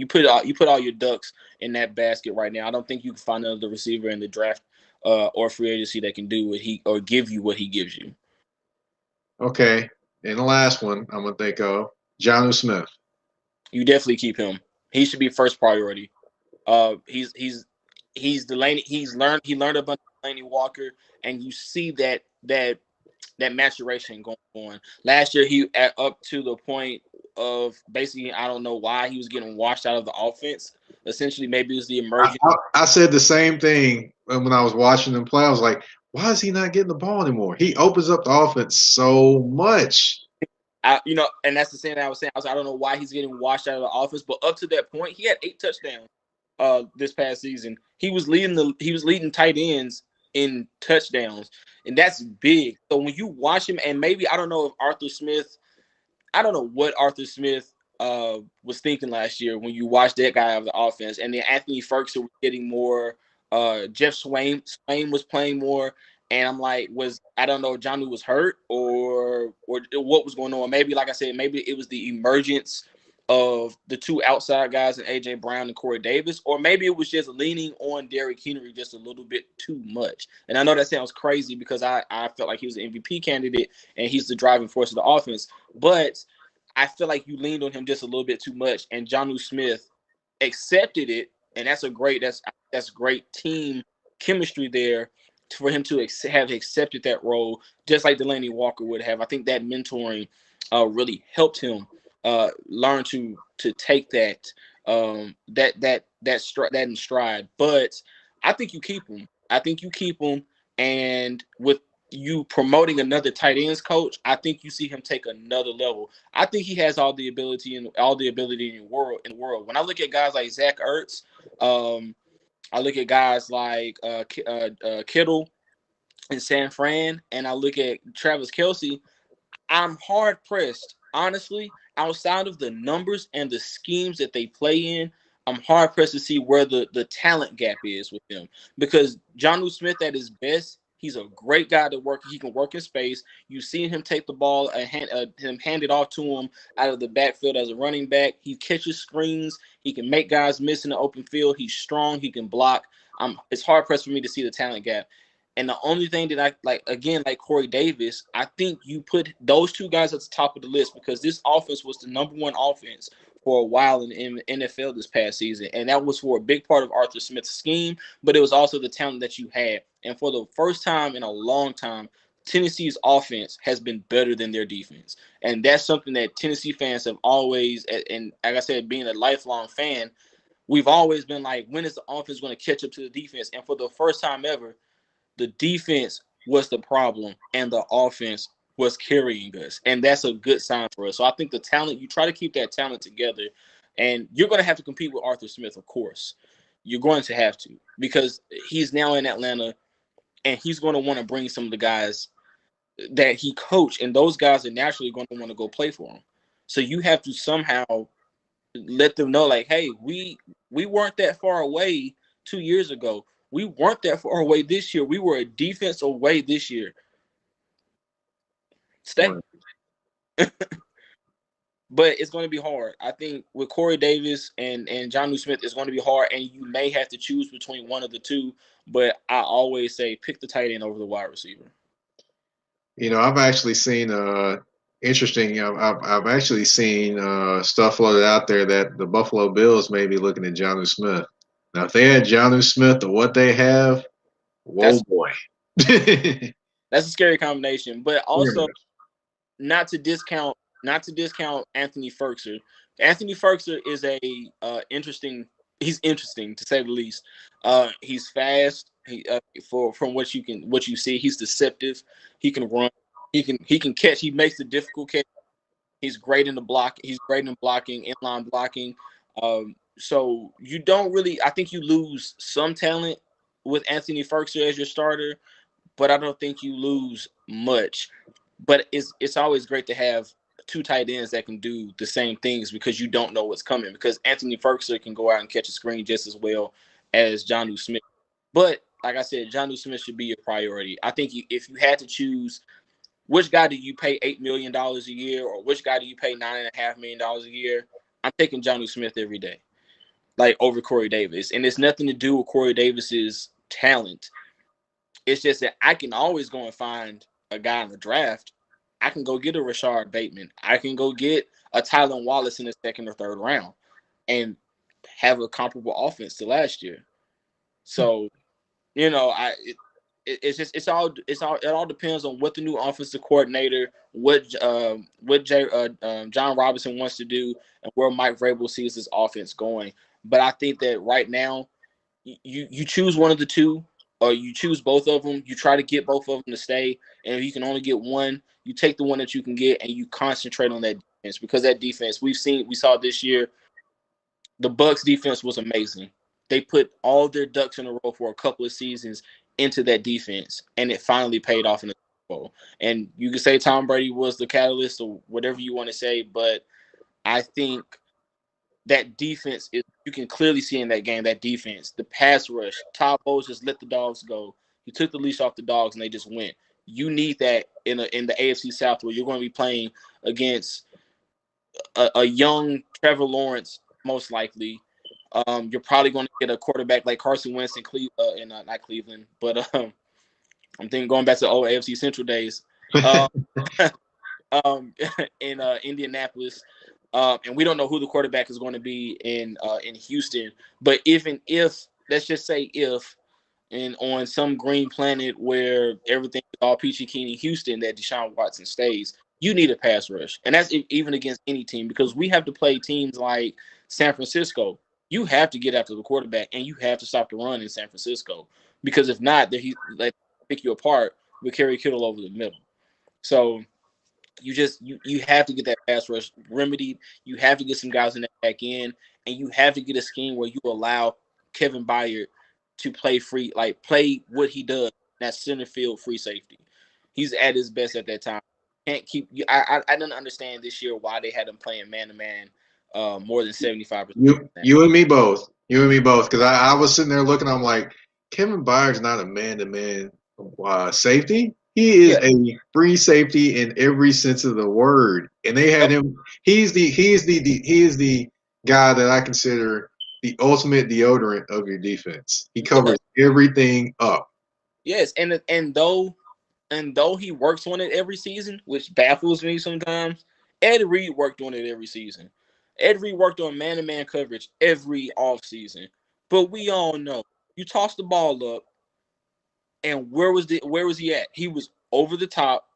B: put all your ducks in that basket right now. I don't think you can find another receiver in the draft or free agency that can do what he or give you what he gives you.
A: Okay, and the last one I'm gonna think of Jonnu Smith.
B: You definitely keep him. He should be first priority. He's Delaney. He learned a bunch of Delaney Walker, and you see that maturation going on. Last year, he up to the point of basically, I don't know why he was getting washed out of the offense. Essentially, maybe it was the emergence.
A: I said the same thing when I was watching him play. I was like, why is he not getting the ball anymore? He opens up the offense so much.
B: And that's the same thing I was saying. I don't know why he's getting washed out of the offense, but up to that point, he had 8 touchdowns this past season. He was leading tight ends in touchdowns, and that's big. So when you watch him, and maybe I don't know what Arthur Smith was thinking last year when you watched that guy of the offense, and then Anthony Ferguson was getting more. Jeff Swain was playing more, and I'm like, I don't know if Jonnu was hurt or what was going on. Maybe, like I said, maybe it was the emergence of the 2 outside guys in A.J. Brown and Corey Davis, or maybe it was just leaning on Derrick Henry just a little bit too much. And I know that sounds crazy because I felt like he was an MVP candidate and he's the driving force of the offense, but I feel like you leaned on him just a little bit too much, and Jonnu Smith accepted it, and that's great team chemistry there for him to have accepted that role, just like Delaney Walker would have. I think that mentoring really helped him learn to take that in stride. But I think you keep him. And with you promoting another tight ends coach, I think you see him take another level. I think he has all the ability in the world. When I look at guys like Zach Ertz, I look at guys like Kittle in San Fran, and I look at Travis Kelce. I'm hard pressed, honestly, outside of the numbers and the schemes that they play in. I'm hard pressed to see where the talent gap is with them, because Jonnu Smith at his best, he's a great guy to work. He can work in space. You've seen him take the ball and hand it off to him out of the backfield as a running back. He catches screens. He can make guys miss in the open field. He's strong. He can block. It's hard pressed for me to see the talent gap. And the only thing that I like, again, like Corey Davis, I think you put those two guys at the top of the list, because this offense was the number one offense for a while in the NFL this past season. And that was for a big part of Arthur Smith's scheme, but it was also the talent that you had. And for the first time in a long time, Tennessee's offense has been better than their defense. And that's something that Tennessee fans have always, and like I said, being a lifelong fan, we've always been like, when is the offense going to catch up to the defense? And for the first time ever, the defense was the problem and the offense was carrying us. And that's a good sign for us. So I think the talent, you try to keep that talent together, and you're going to have to compete with Arthur Smith, of course. You're going to have to, because he's now in Atlanta, and he's going to want to bring some of the guys that he coached, and those guys are naturally going to want to go play for him. So you have to somehow let them know, like, hey, we weren't that far away 2 years ago. We weren't that far away this year. We were a defense away this year. Stay. But it's going to be hard. I think with Corey Davis and Jonnu Smith, it's going to be hard, and you may have to choose between one of the two. But I always say pick the tight end over the wide receiver.
A: I've actually seen interesting. I've actually seen stuff floated out there that the Buffalo Bills may be looking at Jonnu Smith. Now, if they had Jonnu Smith or what they have, boy.
B: That's a scary combination. But also, not to discount Anthony Firkser. Anthony Firkser is he's interesting to say the least. He's fast. From what you see, he's deceptive. He can run. He can catch. He makes the difficult catch. He's great in the block. He's great in blocking, inline blocking. So you don't really. I think you lose some talent with Anthony Firkser as your starter, but I don't think you lose much. But it's always great to have two tight ends that can do the same things, because you don't know what's coming. Because Anthony Firkser can go out and catch a screen just as well as Jonnu Smith. But like I said, Jonnu Smith should be your priority. I think if you had to choose, which guy do you pay $8 million a year, or which guy do you pay $9.5 million a year? I'm taking Jonnu Smith every day, like over Corey Davis. And it's nothing to do with Corey Davis's talent. It's just that I can always go and find a guy in the draft. I can go get a Rashard Bateman. I can go get a Tylan Wallace in the second or third round and have a comparable offense to last year. So, it all depends on what the new offensive coordinator, what John Robinson wants to do, and where Mike Vrabel sees this offense going. But I think that right now, you choose one of the two, or you choose both of them. You try to get both of them to stay, and if you can only get one, you take the one that you can get, and you concentrate on that defense, because that defense we saw this year, the Bucs defense was amazing. They put all their ducks in a row for a couple of seasons into that defense, and it finally paid off in the Super Bowl. And you can say Tom Brady was the catalyst or whatever you want to say, but I think that defense you can clearly see in that game, that defense, the pass rush. Todd Bowles just let the dogs go. He took the leash off the dogs and they just went. You need that in the AFC South, where you're going to be playing against a young Trevor Lawrence, most likely. You're probably going to get a quarterback like Carson Wentz not Cleveland, but I'm thinking going back to the old AFC Central days. In Indianapolis. And we don't know who the quarterback is going to be in Houston. But even if, let's just say if, and on some green planet where everything is all peachy keen in Houston, that Deshaun Watson stays, you need a pass rush. And that's even against any team, because we have to play teams like San Francisco. You have to get after the quarterback, and you have to stop the run in San Francisco, because if not, they pick you apart with Kerry Kittle over the middle. So you have to get that pass rush remedied. You have to get some guys in that back end, and you have to get a scheme where you allow Kevin Byard to play free, like play what he does. That center field free safety. He's at his best at that time. Can't keep. I didn't understand this year why they had him playing man to man more than 75%.
A: You and me both. You and me both. Because I was sitting there looking. I'm like, Kevin Byard's not a man to man safety. He is a free safety in every sense of the word. And they had him. He is the guy that I consider the ultimate deodorant of your defense. He covers everything up.
B: Yes, and though he works on it every season, which baffles me sometimes, Ed Reed worked on it every season. Ed Reed worked on man-to-man coverage every offseason. But we all know you toss the ball up, and where was he at? He was over the top,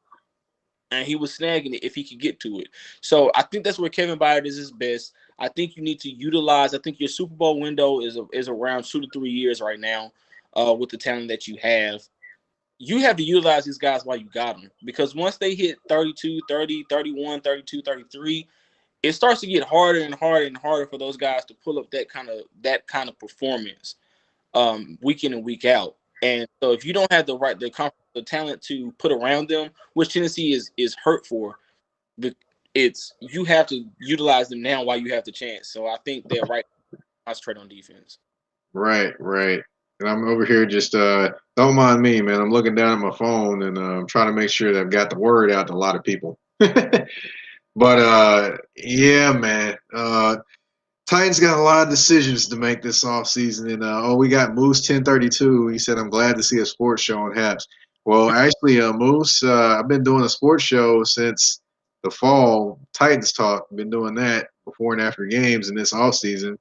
B: and he was snagging it if he could get to it. So I think that's where Kevin Byard is his best. I think you need to utilize. I think your Super Bowl window is around 2 to 3 years right now, with the talent that you have. You have to utilize these guys while you got them, because once they hit 32, 30, 31, 32, 33, it starts to get harder and harder and harder for those guys to pull up that kind of performance week in and week out. And so if you don't have the talent to put around them, which Tennessee is hurt for, you have to utilize them now while you have the chance. So I think they're right to concentrate on defense.
A: Right. And I'm over here just don't mind me, man. I'm looking down at my phone and I'm trying to make sure that I've got the word out to a lot of people. But yeah, man. Titans got a lot of decisions to make this offseason. And we got Moose 1032. He said, I'm glad to see a sports show on Haps. Well, actually, Moose, I've been doing a sports show since the fall. Titans Talk. Been doing that before and after games in this offseason.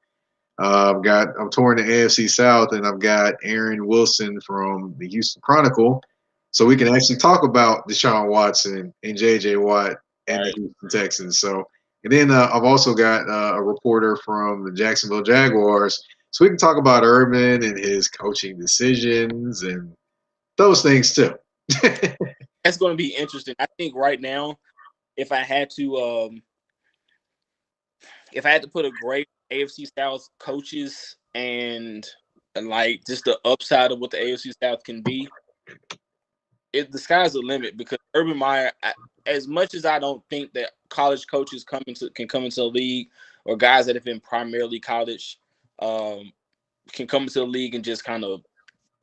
A: I'm touring the AFC South, and I've got Aaron Wilson from the Houston Chronicle, so we can actually talk about Deshaun Watson and J.J. Watt and the Houston Texans. So, and then I've also got a reporter from the Jacksonville Jaguars, so we can talk about Urban and his coaching decisions and those things too.
B: That's going to be interesting. I think right now, if I had to put a grade AFC South coaches and like just the upside of what the AFC South can be, the sky's the limit, because Urban Meyer, as much as I don't think that college coaches can come into the league, or guys that have been primarily college can come into the league and just kind of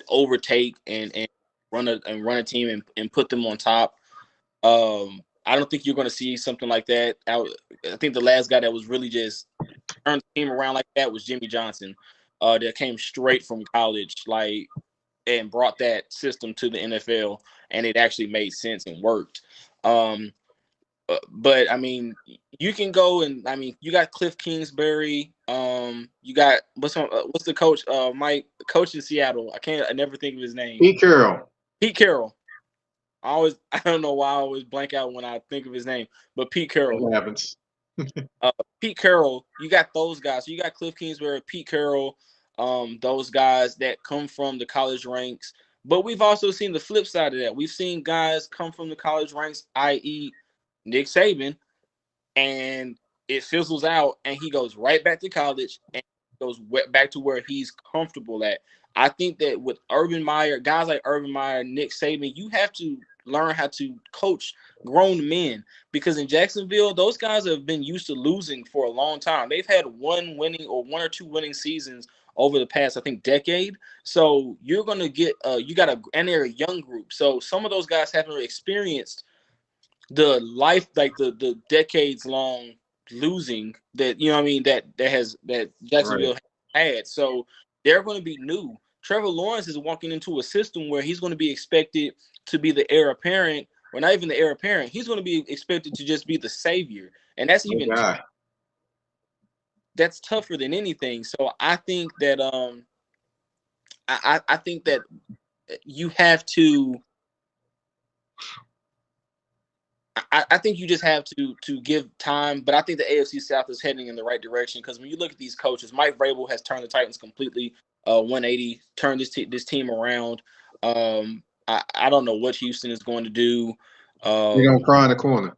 B: overtake and run a team and put them on top. I don't think you're going to see something like that. I think the last guy that was really just turned the team around like that was Jimmy Johnson, that came straight from college, and brought that system to the NFL, and it actually made sense and worked. But I mean, you can go and you got Cliff Kingsbury. You got what's the coach? Mike, coach in Seattle. I never think of his name.
A: Pete Carroll.
B: I don't know why I always blank out when I think of his name, but Pete Carroll.
A: What happens?
B: Pete Carroll, you got those guys. So you got Cliff Kingsbury, Pete Carroll, those guys that come from the college ranks. But we've also seen the flip side of that. We've seen guys come from the college ranks, i.e. Nick Saban, and it fizzles out, and he goes right back to college and goes back to where he's comfortable at. I think that with Urban Meyer, guys like Urban Meyer, Nick Saban, you have to learn how to coach grown men, because in Jacksonville, those guys have been used to losing for a long time. They've had one or two winning seasons over the past, I think, decade. So you're going to get and they're a young group. So some of those guys haven't experienced the life, like the decades long losing that, that Jacksonville had. So they're going to be new. Trevor Lawrence is walking into a system where he's going to be expected to be the heir apparent, or not even the heir apparent. He's going to be expected to just be the savior, and that's that's tougher than anything. So I think that I think that you have to. I think you just have to give time, but I think the AFC South is heading in the right direction, because when you look at these coaches, Mike Vrabel has turned the Titans completely 180, turned this team around. I don't know what Houston is going to do.
A: You're going to cry in the corner.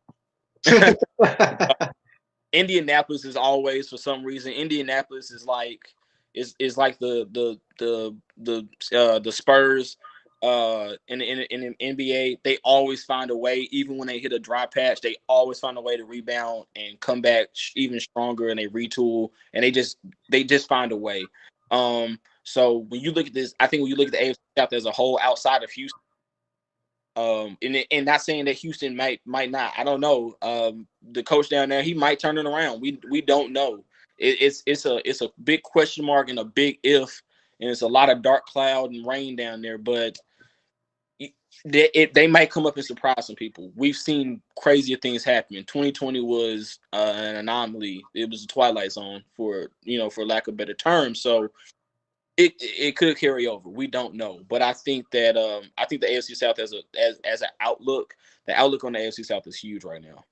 B: Indianapolis is always, for some reason, Indianapolis is like is like the Spurs in the NBA. They always find a way, even when they hit a dry patch, they always find a way to rebound and come back even stronger, and they retool and they just find a way. So when you look at this, I think when you look at the AFC South as a whole, outside of Houston, and not saying that Houston might not, I don't know. The coach down there, he might turn it around. We don't know. It's a big question mark and a big if, and it's a lot of dark cloud and rain down there. But they might come up and surprise some people. We've seen crazier things happen. 2020 was an anomaly. It was a twilight zone, for lack of a better term. So it could carry over. We don't know, but I think that the AFC South as an outlook, the outlook on the AFC South is huge right now.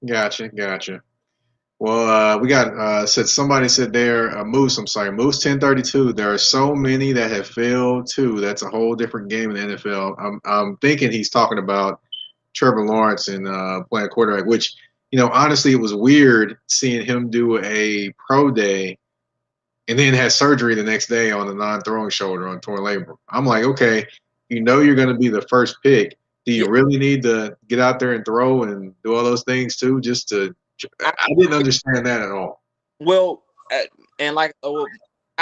A: Gotcha. Well, we got somebody said there, Moose. I'm sorry, Moose 1032. There are so many that have failed too. That's a whole different game in the NFL. I'm thinking he's talking about Trevor Lawrence and playing quarterback. Which, honestly, it was weird seeing him do a pro day and then had surgery the next day on a non-throwing shoulder on torn labrum. I'm like, okay, you're going to be the first pick. Do you really need to get out there and throw and do all those things too? I didn't understand that at all.
B: Well, and I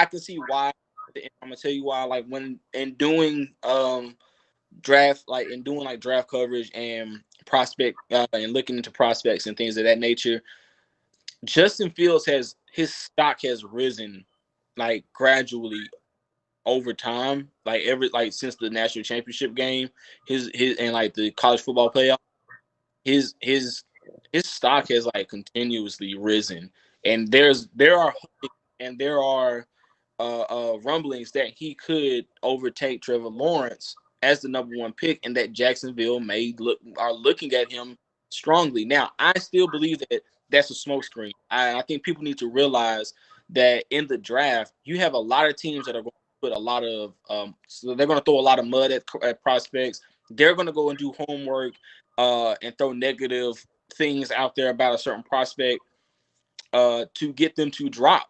B: can see why. I'm gonna tell you why. Like when in doing draft, like in doing like draft coverage and prospect and looking into prospects and things of that nature, Justin Fields his stock has risen like gradually over time, like since the national championship game, his and like the college football playoff, his stock has like continuously risen, and there are rumblings that he could overtake Trevor Lawrence as the number one pick, and that Jacksonville are looking at him strongly. Now, I still believe that that's a smokescreen. I think people need to realize that in the draft, you have a lot of teams that are going to put a lot of so they're going to throw a lot of mud at prospects. They're going to go and do homework and throw negative things out there about a certain prospect to get them to drop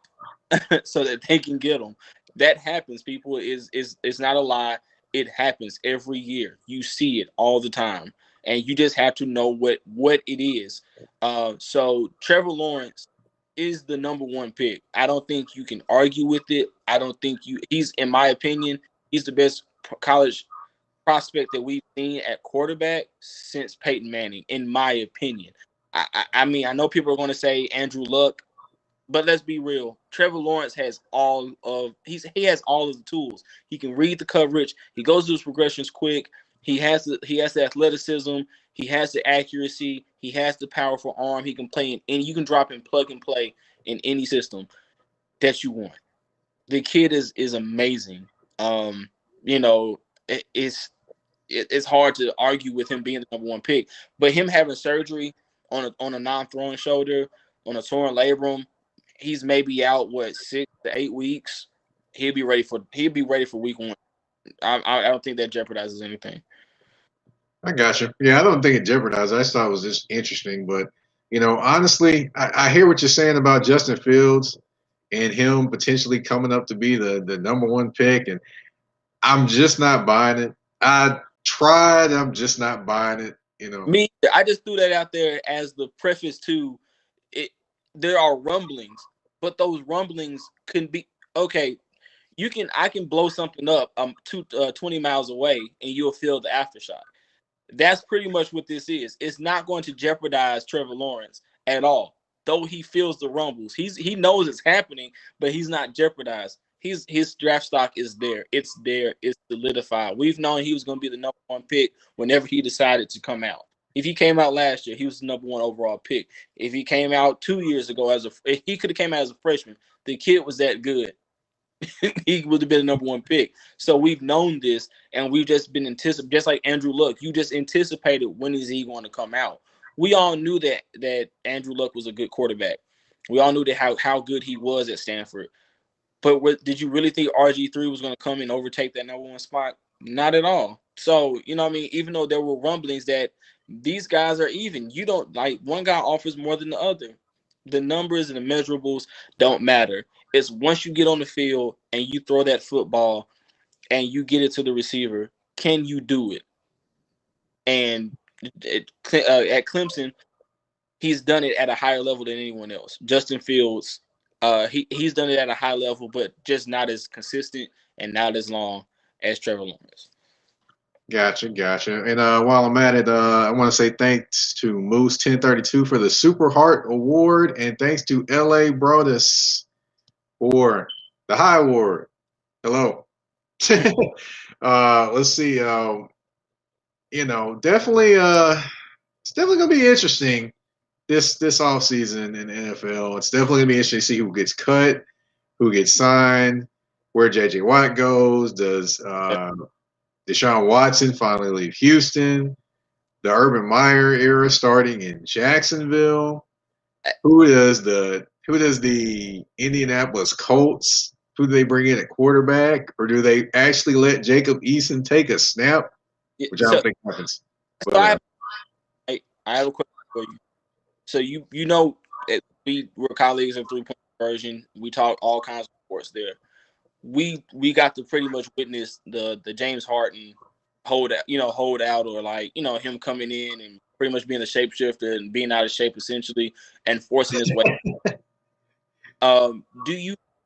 B: so that they can get them. That happens, people. Is not a lie. It happens every year. You see it all the time, and you just have to know what it is. So Trevor Lawrence is the number one pick. I don't think you can argue with it. I don't think he's, in my opinion, he's the best college prospect that we've seen at quarterback since Peyton Manning, in my opinion. I mean, I know people are going to say Andrew Luck, but let's be real. Trevor Lawrence has he has all of the tools. He can read the coverage. He goes through his progressions quick. He has the athleticism. He has the accuracy. He has the powerful arm. He can play in any. You can drop and plug and play in any system that you want. The kid is amazing. It's hard to argue with him being the number one pick, but him having surgery on a non-throwing shoulder, on a torn labrum, he's maybe out 6 to 8 weeks. He'll be ready for week one. I don't think that jeopardizes anything.
A: I got you. Yeah, I don't think it jeopardizes. I just thought it was just interesting, but honestly, I hear what you're saying about Justin Fields and him potentially coming up to be the number one pick, and I'm just not buying it. I tried. I'm just not buying it.
B: Me, I just threw that out there as the preface to it. There are rumblings, but those rumblings can be okay. I can blow something up 20 miles away, and you'll feel the aftershock. That's pretty much what this is. It's not going to jeopardize Trevor Lawrence at all, though he feels the rumbles. He knows it's happening, but he's not jeopardized. His draft stock is there. It's there. It's solidified. We've known he was going to be the number one pick whenever he decided to come out. If he came out last year, he was the number one overall pick. If he came out 2 years ago he could have came out as a freshman. The kid was that good. He would have been the number one pick. So we've known this, and we've just been anticipating. Just like Andrew Luck, you just anticipated when is he going to come out. We all knew that Andrew Luck was a good quarterback. We all knew that how good he was at Stanford. But did you really think RG3 was going to come and overtake that number one spot? Not at all. So, I mean, even though there were rumblings that these guys are even, you don't like one guy offers more than the other. the numbers and the measurables don't matter. It's once you get on the field and you throw that football and you get it to the receiver, can you do it? And at Clemson, he's done it at a higher level than anyone else. Justin Fields, he's done it at a high level, but just not as consistent and not as long as Trevor Lawrence.
A: Gotcha. And while I'm at it, I want to say thanks to Moose 1032 for the Super Heart Award, and thanks to LA Brodus for the High Award. Hello. Let's see. Definitely, it's definitely gonna be interesting this off season in the NFL. It's definitely gonna be interesting to see who gets cut, who gets signed, where JJ Watt goes. Does Deshaun Watson finally leave Houston? The Urban Meyer era starting in Jacksonville. Who does the Indianapolis Colts? Who do they bring in at quarterback, or do they actually let Jacob Eason take a snap? Which I don't think happens.
B: So I have a question for you. So you know we were colleagues in 3-point conversion. We talk all kinds of sports there. We got to pretty much witness the James Harden hold out, or him coming in and pretty much being a shapeshifter and being out of shape essentially and forcing his way.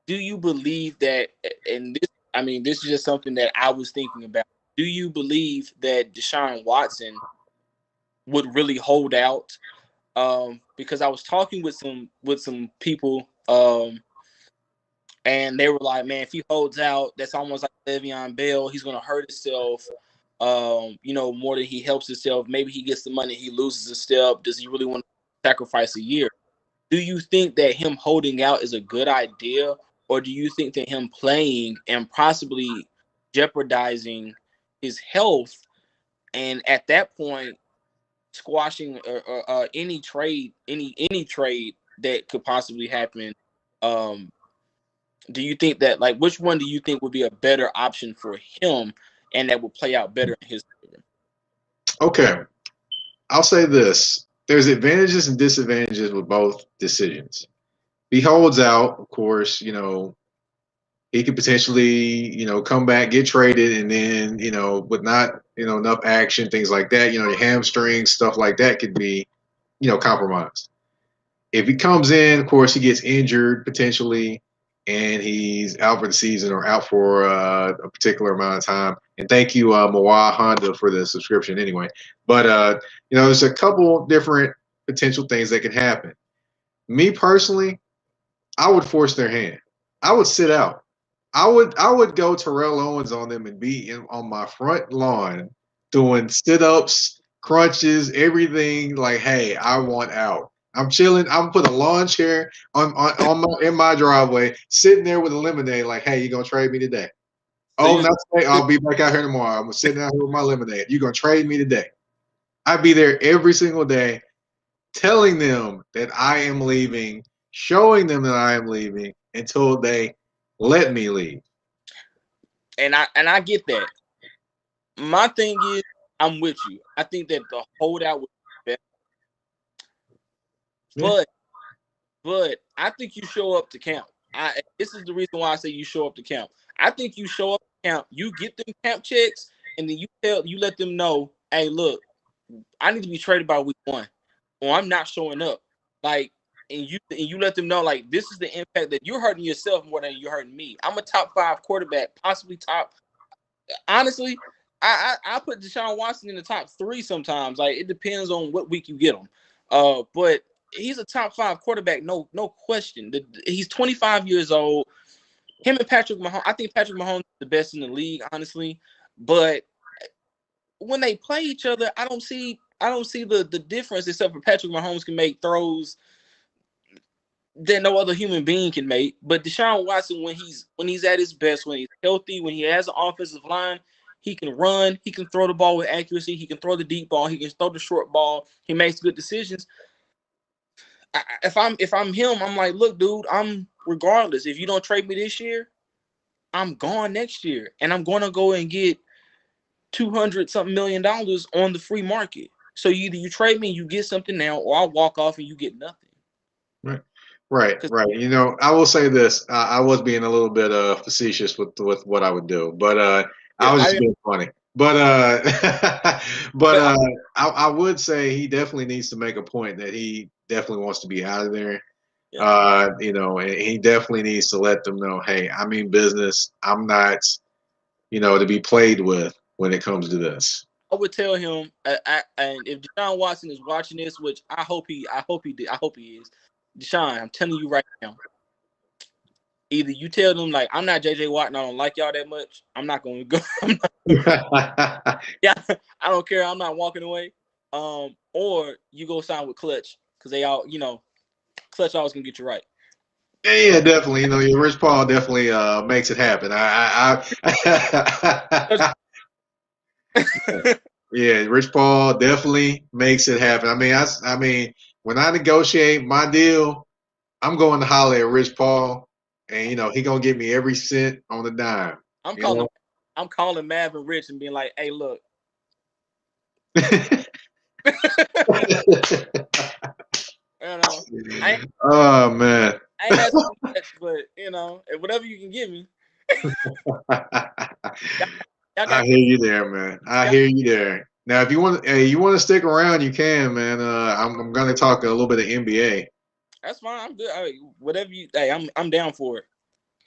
B: Do you believe that? And this is just something that I was thinking about. Do you believe that Deshaun Watson would really hold out? Because I was talking with some people, and they were like, "Man, if he holds out, that's almost like Le'Veon Bell. He's going to hurt himself, more than he helps himself. Maybe he gets the money, he loses a step. Does he really want to sacrifice a year?" Do you think that him holding out is a good idea, or do you think that him playing and possibly jeopardizing his health, and at that point squashing any trade that could possibly happen? Do you think that, which one do you think would be a better option for him, and that would play out better in his favor?
A: Okay, I'll say this: there's advantages and disadvantages with both decisions. If he holds out, of course, he could potentially, come back, get traded, and then, with not, enough action, things like that, your hamstrings, stuff like that could be, compromised. If he comes in, of course, he gets injured potentially, and he's out for the season or out for a particular amount of time. And thank you, Mawa Honda, for the subscription anyway. But, there's a couple different potential things that could happen. Me personally, I would force their hand. I would sit out. I would go Terrell Owens on them and be on my front lawn doing sit-ups, crunches, everything. Like, hey, I want out. I'm chilling. I'm put a lawn chair in my driveway, sitting there with a lemonade. Like, hey, you gonna trade me today? Oh, not today. I'll be back out here tomorrow. I'm sitting out here with my lemonade. You gonna trade me today? I'd be there every single day, telling them that I am leaving, showing them that I am leaving until they let me leave.
B: And I get that. My thing is, I'm with you. I think that the holdout would be better. Yeah. But I think you show up to camp. This is the reason why I say you show up to camp. I think you show up to camp, you get them camp checks, and then you let them know, hey, look, I need to be traded by week 1, or I'm not showing up. And you let them know, this is the impact that you're hurting yourself more than you're hurting me. I'm a top 5 quarterback, possibly top. Honestly, I put Deshaun Watson in the top 3 sometimes. It depends on what week you get him. But he's a top 5 quarterback, no question. He's 25 years old. Him and Patrick Mahomes. I think Patrick Mahomes is the best in the league, honestly. But when they play each other, I don't see the difference, except for Patrick Mahomes can make throws that no other human being can make. But Deshaun Watson, when he's at his best, when he's healthy, when he has an offensive line, he can run, he can throw the ball with accuracy, he can throw the deep ball, he can throw the short ball, he makes good decisions. If I'm him, I'm like, look, dude, regardless, if you don't trade me this year, I'm gone next year, and I'm going to go and get $200-something million on the free market. So either you trade me, you get something now, or I'll walk off and you get nothing.
A: Right. Right,
B: 'Cause,
A: right. You know, I will say this. I was being a little bit facetious with what I would do, but I
B: yeah,
A: was
B: I
A: just
B: didn't.
A: being funny. But but
B: But I,
A: I would say he definitely needs to make a point that he definitely wants to be out of there.
B: yeah,
A: You know, and he definitely needs to let them know, hey, I mean business. I'm not, you know, to be played with when it comes to this.
B: I would tell him, and if Deshaun Watson is watching this, which I hope he is. Deshaun, I'm telling you right now, either you tell them like I'm not JJ Watt and I don't like y'all that much. I'm not going to go. Yeah, I don't care. I'm not walking away. Or you go sign with Clutch because they all, Clutch always gonna get you right.
A: Yeah, yeah, definitely. You know, yeah, Rich Paul definitely makes it happen. Yeah, Rich Paul definitely makes it happen. I mean, I mean, when I negotiate my deal, I'm going to holler at Rich Paul, and you know, he gonna give me every cent on the dime.
B: I'm
A: You
B: calling, I'm calling Mav and Rich and being like, "Hey, look,
A: know.
B: you know, I ain't,
A: Oh man.
B: I ain't asking for much, but whatever you can give me, y'all, y'all
A: I
B: got,
A: hear you there, man. I
B: y'all,
A: hear you there. Now, if you want, hey, you want to stick around, you can, man. I'm going to talk a little bit of NBA.
B: that's fine. I'm good. Whatever you, hey, I'm down for it.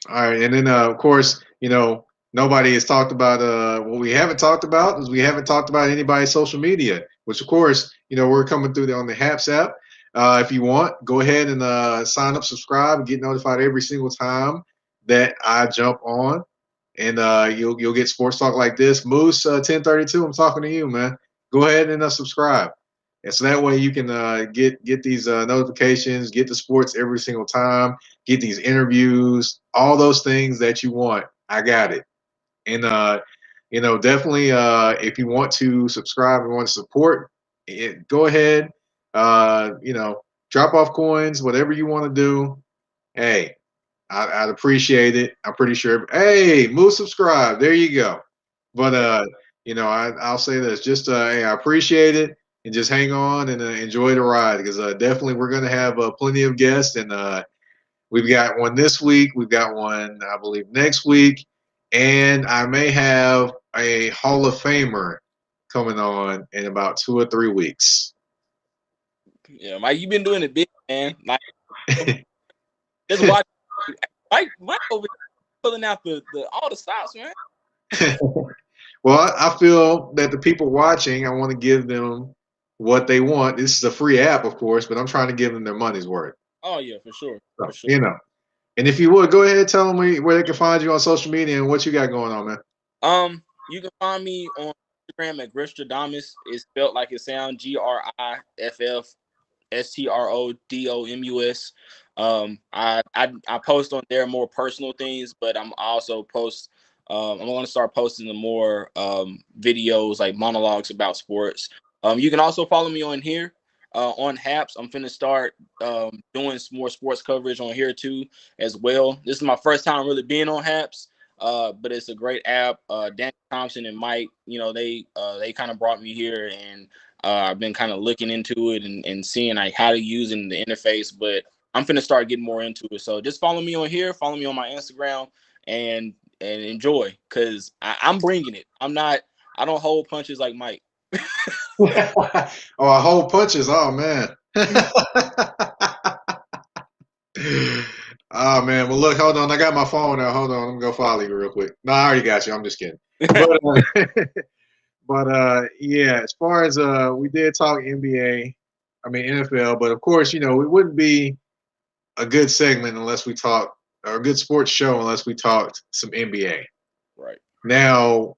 A: All right, and then of course, you know, nobody has talked about what we haven't talked about is we haven't talked about anybody's social media, which of course, you know, we're coming through on the Haps app. If you want, go ahead and sign up, subscribe, and get notified every single time that I jump on, and you'll get sports talk like this. Moose 1032, I'm talking to you, man. Go ahead and subscribe. And so that way you can get these notifications, get the sports every single time, get these interviews, all those things that you want. I got it. And you know, definitely if you want to subscribe and want to support, go ahead. You know, drop off coins, whatever you want to do. Hey, I'd appreciate it. I'm pretty sure. Hey, move subscribe. There you go. But you know, I'll say this: just hey, I appreciate it, and just hang on and enjoy the ride because definitely we're gonna have plenty of guests, and we've got one this week, we've got one I believe next week, and I may have a Hall of Famer coming on in about 2 or 3 weeks.
B: Yeah, Mike, you've been doing it big, man. Like, just watch. Mike over pulling out the all the stops, man.
A: Well, I feel that the people watching, I want to give them what they want. This is a free app, of course, but I'm trying to give them their money's worth.
B: Oh yeah, for sure, for
A: So,
B: sure.
A: you know. And if you would, go ahead and tell them where they can find you on social media and what you got going on, man.
B: You can find me on Instagram at Gristradamus. It's spelled like it sounds, GRIFFSTRODOMUS. I post on there more personal things, but I'm also post. I'm going to start posting the more videos like monologues about sports. You can also follow me on here on Haps. I'm finna start doing some more sports coverage on here too as well. This is my first time really being on Haps. But it's a great app. Dan Thompson and Mike, they kind of brought me here, and I've been kind of looking into it and seeing like how to use it in the interface. But I'm finna start getting more into it. So just follow me on here, follow me on my Instagram, and enjoy, cause I'm bringing it. I don't hold punches like Mike.
A: Oh, I hold punches. Oh man. Oh man. Well, look, hold on. I got my phone now. Hold on. I'm gonna go follow you real quick. No, I already got you. I'm just kidding. But yeah. As far as we did talk NBA. I mean NFL, but of course, you know, it wouldn't be a good segment unless we talked, or a good sports show unless we talked some NBA.
B: Right.
A: Now,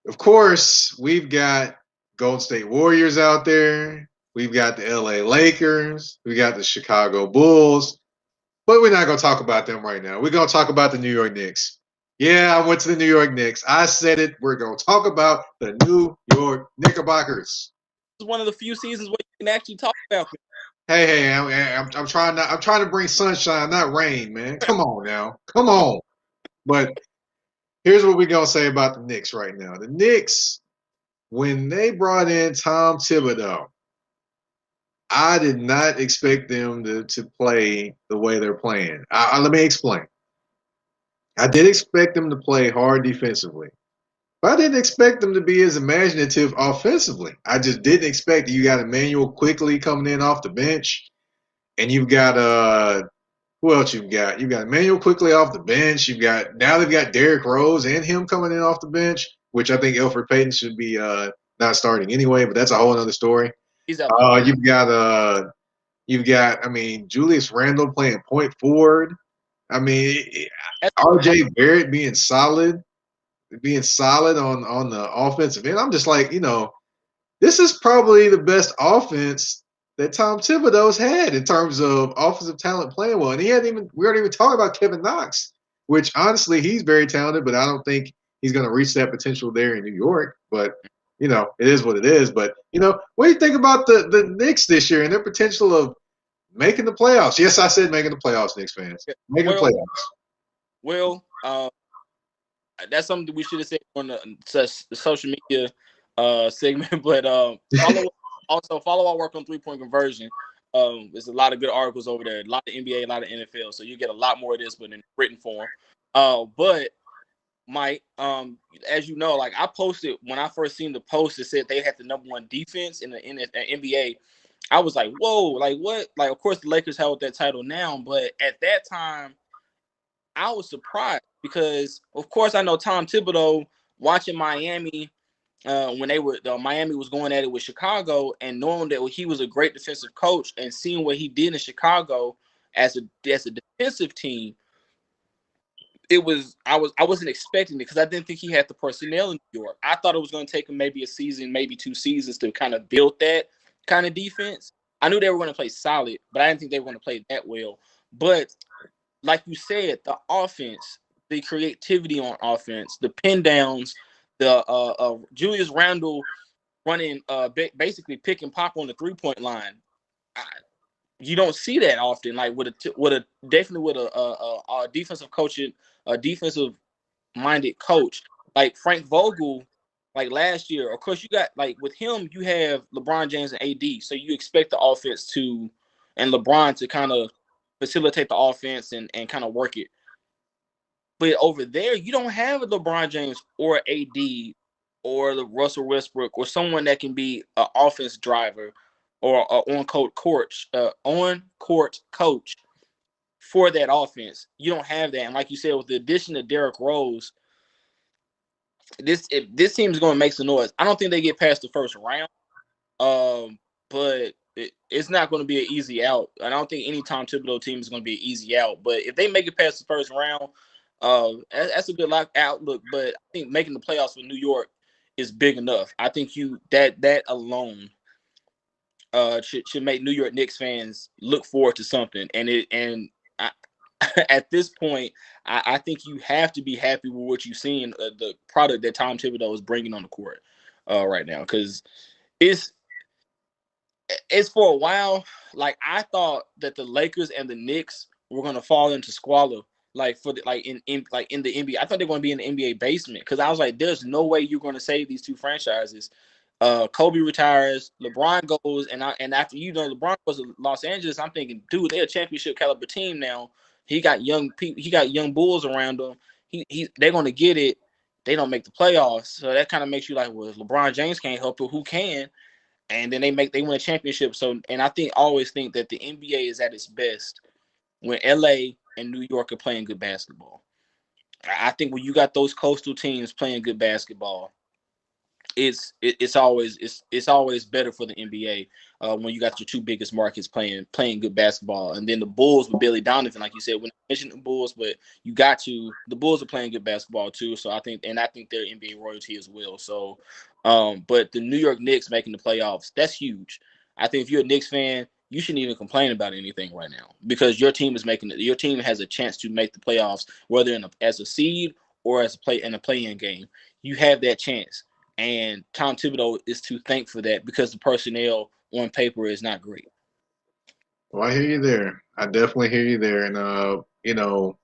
A: of course, we've got Golden State Warriors out there. We've got the LA Lakers. We got the Chicago Bulls. But we're not going to talk about them right now. We're going to talk about the New York Knicks. Yeah, I went to the New York Knicks. I said it. We're going to talk about the New York Knickerbockers.
B: This is one of the few seasons where you can actually talk about it.
A: Hey, I'm trying to bring sunshine, not rain, man. Come on now. Come on. But here's what we're going to say about the Knicks right now. The Knicks, when they brought in Tom Thibodeau, I did not expect them to play the way they're playing. Let me explain. I did expect them to play hard defensively, but I didn't expect them to be as imaginative offensively. I just didn't expect it. You got Emmanuel quickly coming in off the bench, and you've got who else you've got? You've got Emmanuel quickly off the bench. You've got now they've got Derrick Rose and him coming in off the bench, which I think Elfrid Payton should be not starting anyway, but that's a whole other story.
B: He's out for the
A: You've got I mean Julius Randle playing point forward. I mean
B: That's
A: RJ Barrett being solid on the offensive end. I'm just like, this is probably the best offense that Tom Thibodeau's had in terms of offensive talent playing well. And we aren't even talking about Kevin Knox, which honestly he's very talented, but I don't think he's going to reach that potential there in New York. But it is what it is. But what do you think about the Knicks this year and their potential of making the playoffs? Yes, I said making the playoffs, Knicks fans. Making the playoffs.
B: Well, that's something we should have said on the social media segment. But follow our work on 3-point conversion. There's a lot of good articles over there, a lot of NBA, a lot of NFL. So you get a lot more of this, but in written form. But Mike, as you know, like I posted when I first seen the post, it said they had the #1 defense in the NBA. I was like, whoa, like what? Like, of course, the Lakers held that title now, but at that time, I was surprised because, of course, I know Tom Thibodeau watching Miami when Miami was going at it with Chicago, and knowing that he was a great defensive coach and seeing what he did in Chicago as a defensive team. I wasn't expecting it because I didn't think he had the personnel in New York. I thought it was going to take him maybe a season, maybe 2 seasons to kind of build that kind of defense. I knew they were going to play solid, but I didn't think they were going to play that well. But like you said, the offense, the creativity on offense, the pin downs, the Julius Randle running basically pick and pop on the 3-point line. You don't see that often. Like with a defensive coaching, a defensive minded coach like Frank Vogel, like last year. Of course, you got like with him, you have LeBron James and AD, so you expect the offense and LeBron to kind of facilitate the offense and kind of work it. But over there, you don't have a LeBron James or AD or the Russell Westbrook or someone that can be an offense driver or an on court coach for that offense. You don't have that. And like you said, with the addition of Derrick Rose, this team is going to make some noise. I don't think they get past the first round, but it's not going to be an easy out. I don't think any Tom Thibodeau team is going to be an easy out. But if they make it past the first round, that's a good outlook. But I think making the playoffs with New York is big enough. I think that alone should make New York Knicks fans look forward to something. At this point, I think you have to be happy with what you've seen, the product that Tom Thibodeau is bringing on the court right now, because it's for a while. Like I thought that the Lakers and the Knicks were going to fall into squalor, like in the NBA. I thought they were going to be in the NBA basement because I was like, there's no way you're going to save these two franchises. Kobe retires, LeBron goes, and after LeBron goes to Los Angeles, I'm thinking, dude, they're a championship caliber team now. He got young people, he got young bulls around him. They're gonna get it. They don't make the playoffs, so that kind of makes you like, well, if LeBron James can't help it, who can? And then they win a championship. So, and I always think that the NBA is at its best when LA and New York are playing good basketball. I think when you got those coastal teams playing good basketball, it's always better for the NBA when you got your two biggest markets playing good basketball. And then the Bulls with Billy Donovan, like you said, when I mentioned the Bulls, but the Bulls are playing good basketball too. So I think they're NBA royalty as well. So, but the New York Knicks making the playoffs, that's huge. I think if you're a Knicks fan, you shouldn't even complain about anything right now because your team has a chance to make the playoffs, whether as a seed or as in a play-in game. You have that chance. And Tom Thibodeau is to thank for that because the personnel on paper is not great.
A: Well, I hear you there. I definitely hear you there. And, I'm going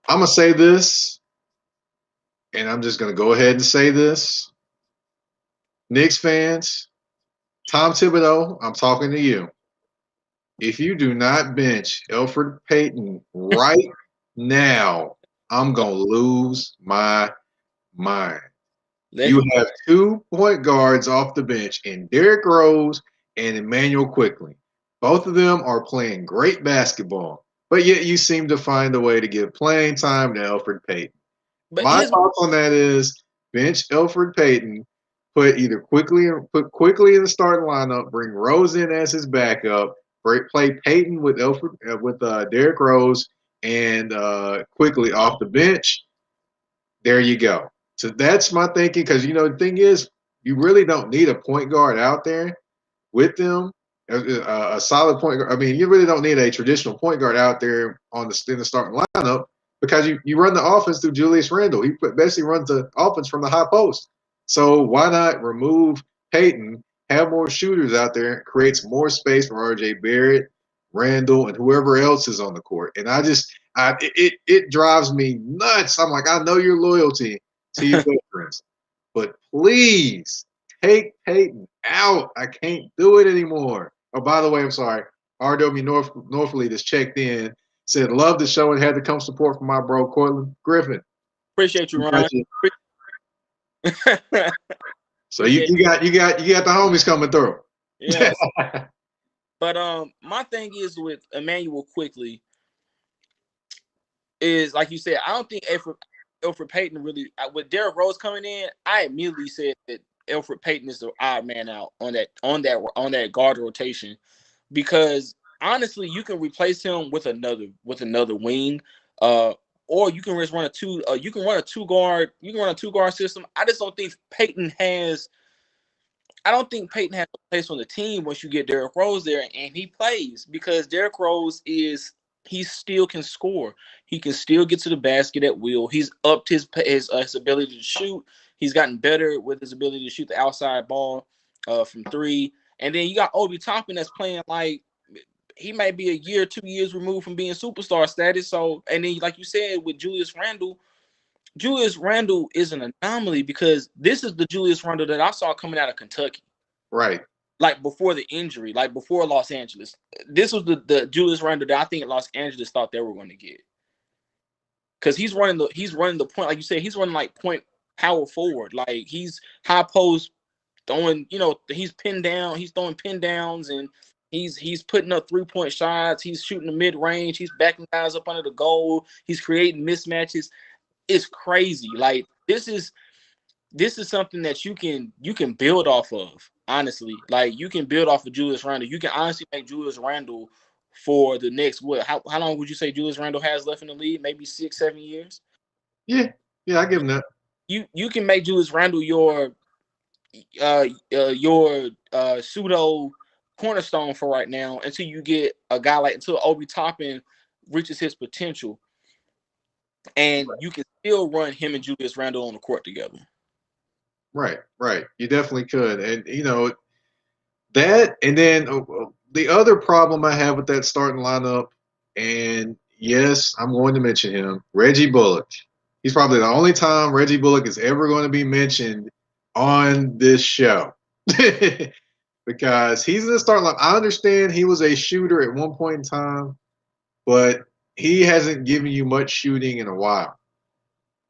A: to say this, and I'm just going to go ahead and say this. Knicks fans, Tom Thibodeau, I'm talking to you. If you do not bench Elfrid Payton right now, I'm gonna lose my mind.
B: Let
A: You
B: him
A: have 2 point guards off the bench in Derrick Rose and Emmanuel Quickly. Both of them are playing great basketball, but yet you seem to find a way to give playing time to Elfrid Payton.
B: but
A: My
B: his
A: thoughts on that is bench Elfrid Payton, put quickly in the starting lineup, bring Rose in as his backup, play Payton with Derrick Rose and quickly off the bench. There you go. So that's my thinking because the thing is, you really don't need a point guard out there with them. A solid point guard. I mean, you really don't need a traditional point guard out there in the starting lineup because you run the offense through Julius Randle. He basically runs the offense from the high post. So why not remove Payton, have more shooters out there, creates more space for RJ Barrett, Randle, and whoever else is on the court. And it drives me nuts. I'm like, I know your loyalty to your veterans, but please take Payton out. I can't do it anymore. Oh, by the way, I'm sorry. RW Northfleet has checked in, said, love the show and had to come support from my bro, Cortland Griffin.
B: appreciate you, Ron.
A: So you got the homies coming through.
B: Yes. But my thing is with Emmanuel Quickly is like you said, I don't think Elfrid Payton really with Derrick Rose coming in, I immediately said that Elfrid Payton is the odd man out on that guard rotation because honestly, you can replace him with another wing, or you can just run a two. You can run a two guard system. I just don't think Payton has. I don't think Payton has a place on the team once you get Derrick Rose there and he plays because Derrick Rose he still can score. He can still get to the basket at will. He's upped his ability to shoot. He's gotten better with his ability to shoot the outside ball from three. And then you got Obi Toppin that's playing like he might be a year, 2 years removed from being superstar status. So, and then like you said with Julius Randle is an anomaly because this is the Julius Randle that I saw coming out of Kentucky.
A: Right.
B: Like before the injury, like before Los Angeles. This was the Julius Randle that I think Los Angeles thought they were going to get. Because he's running the point, like you said, he's running like point power forward. Like he's high post throwing, he's pinned down, he's throwing pin downs and he's putting up 3-point shots, he's shooting the mid-range, he's backing guys up under the goal, he's creating mismatches. It's crazy. Like this is something that you can build off of. Honestly, like you can build off of Julius Randle. You can honestly make Julius Randle for the next how long would you say Julius Randle has left in the league? Maybe 6-7 years.
A: Yeah, I give him that.
B: You can make Julius Randle your pseudo cornerstone for right now until you get a guy until Obi Toppin reaches his potential. And you can still run him and Julius Randle on the court together.
A: Right. You definitely could. And, that, and then the other problem I have with that starting lineup, and yes, I'm going to mention him, Reggie Bullock. He's probably the only time Reggie Bullock is ever going to be mentioned on this show. Because he's in the starting lineup. I understand he was a shooter at one point in time, but he hasn't given you much shooting in a while.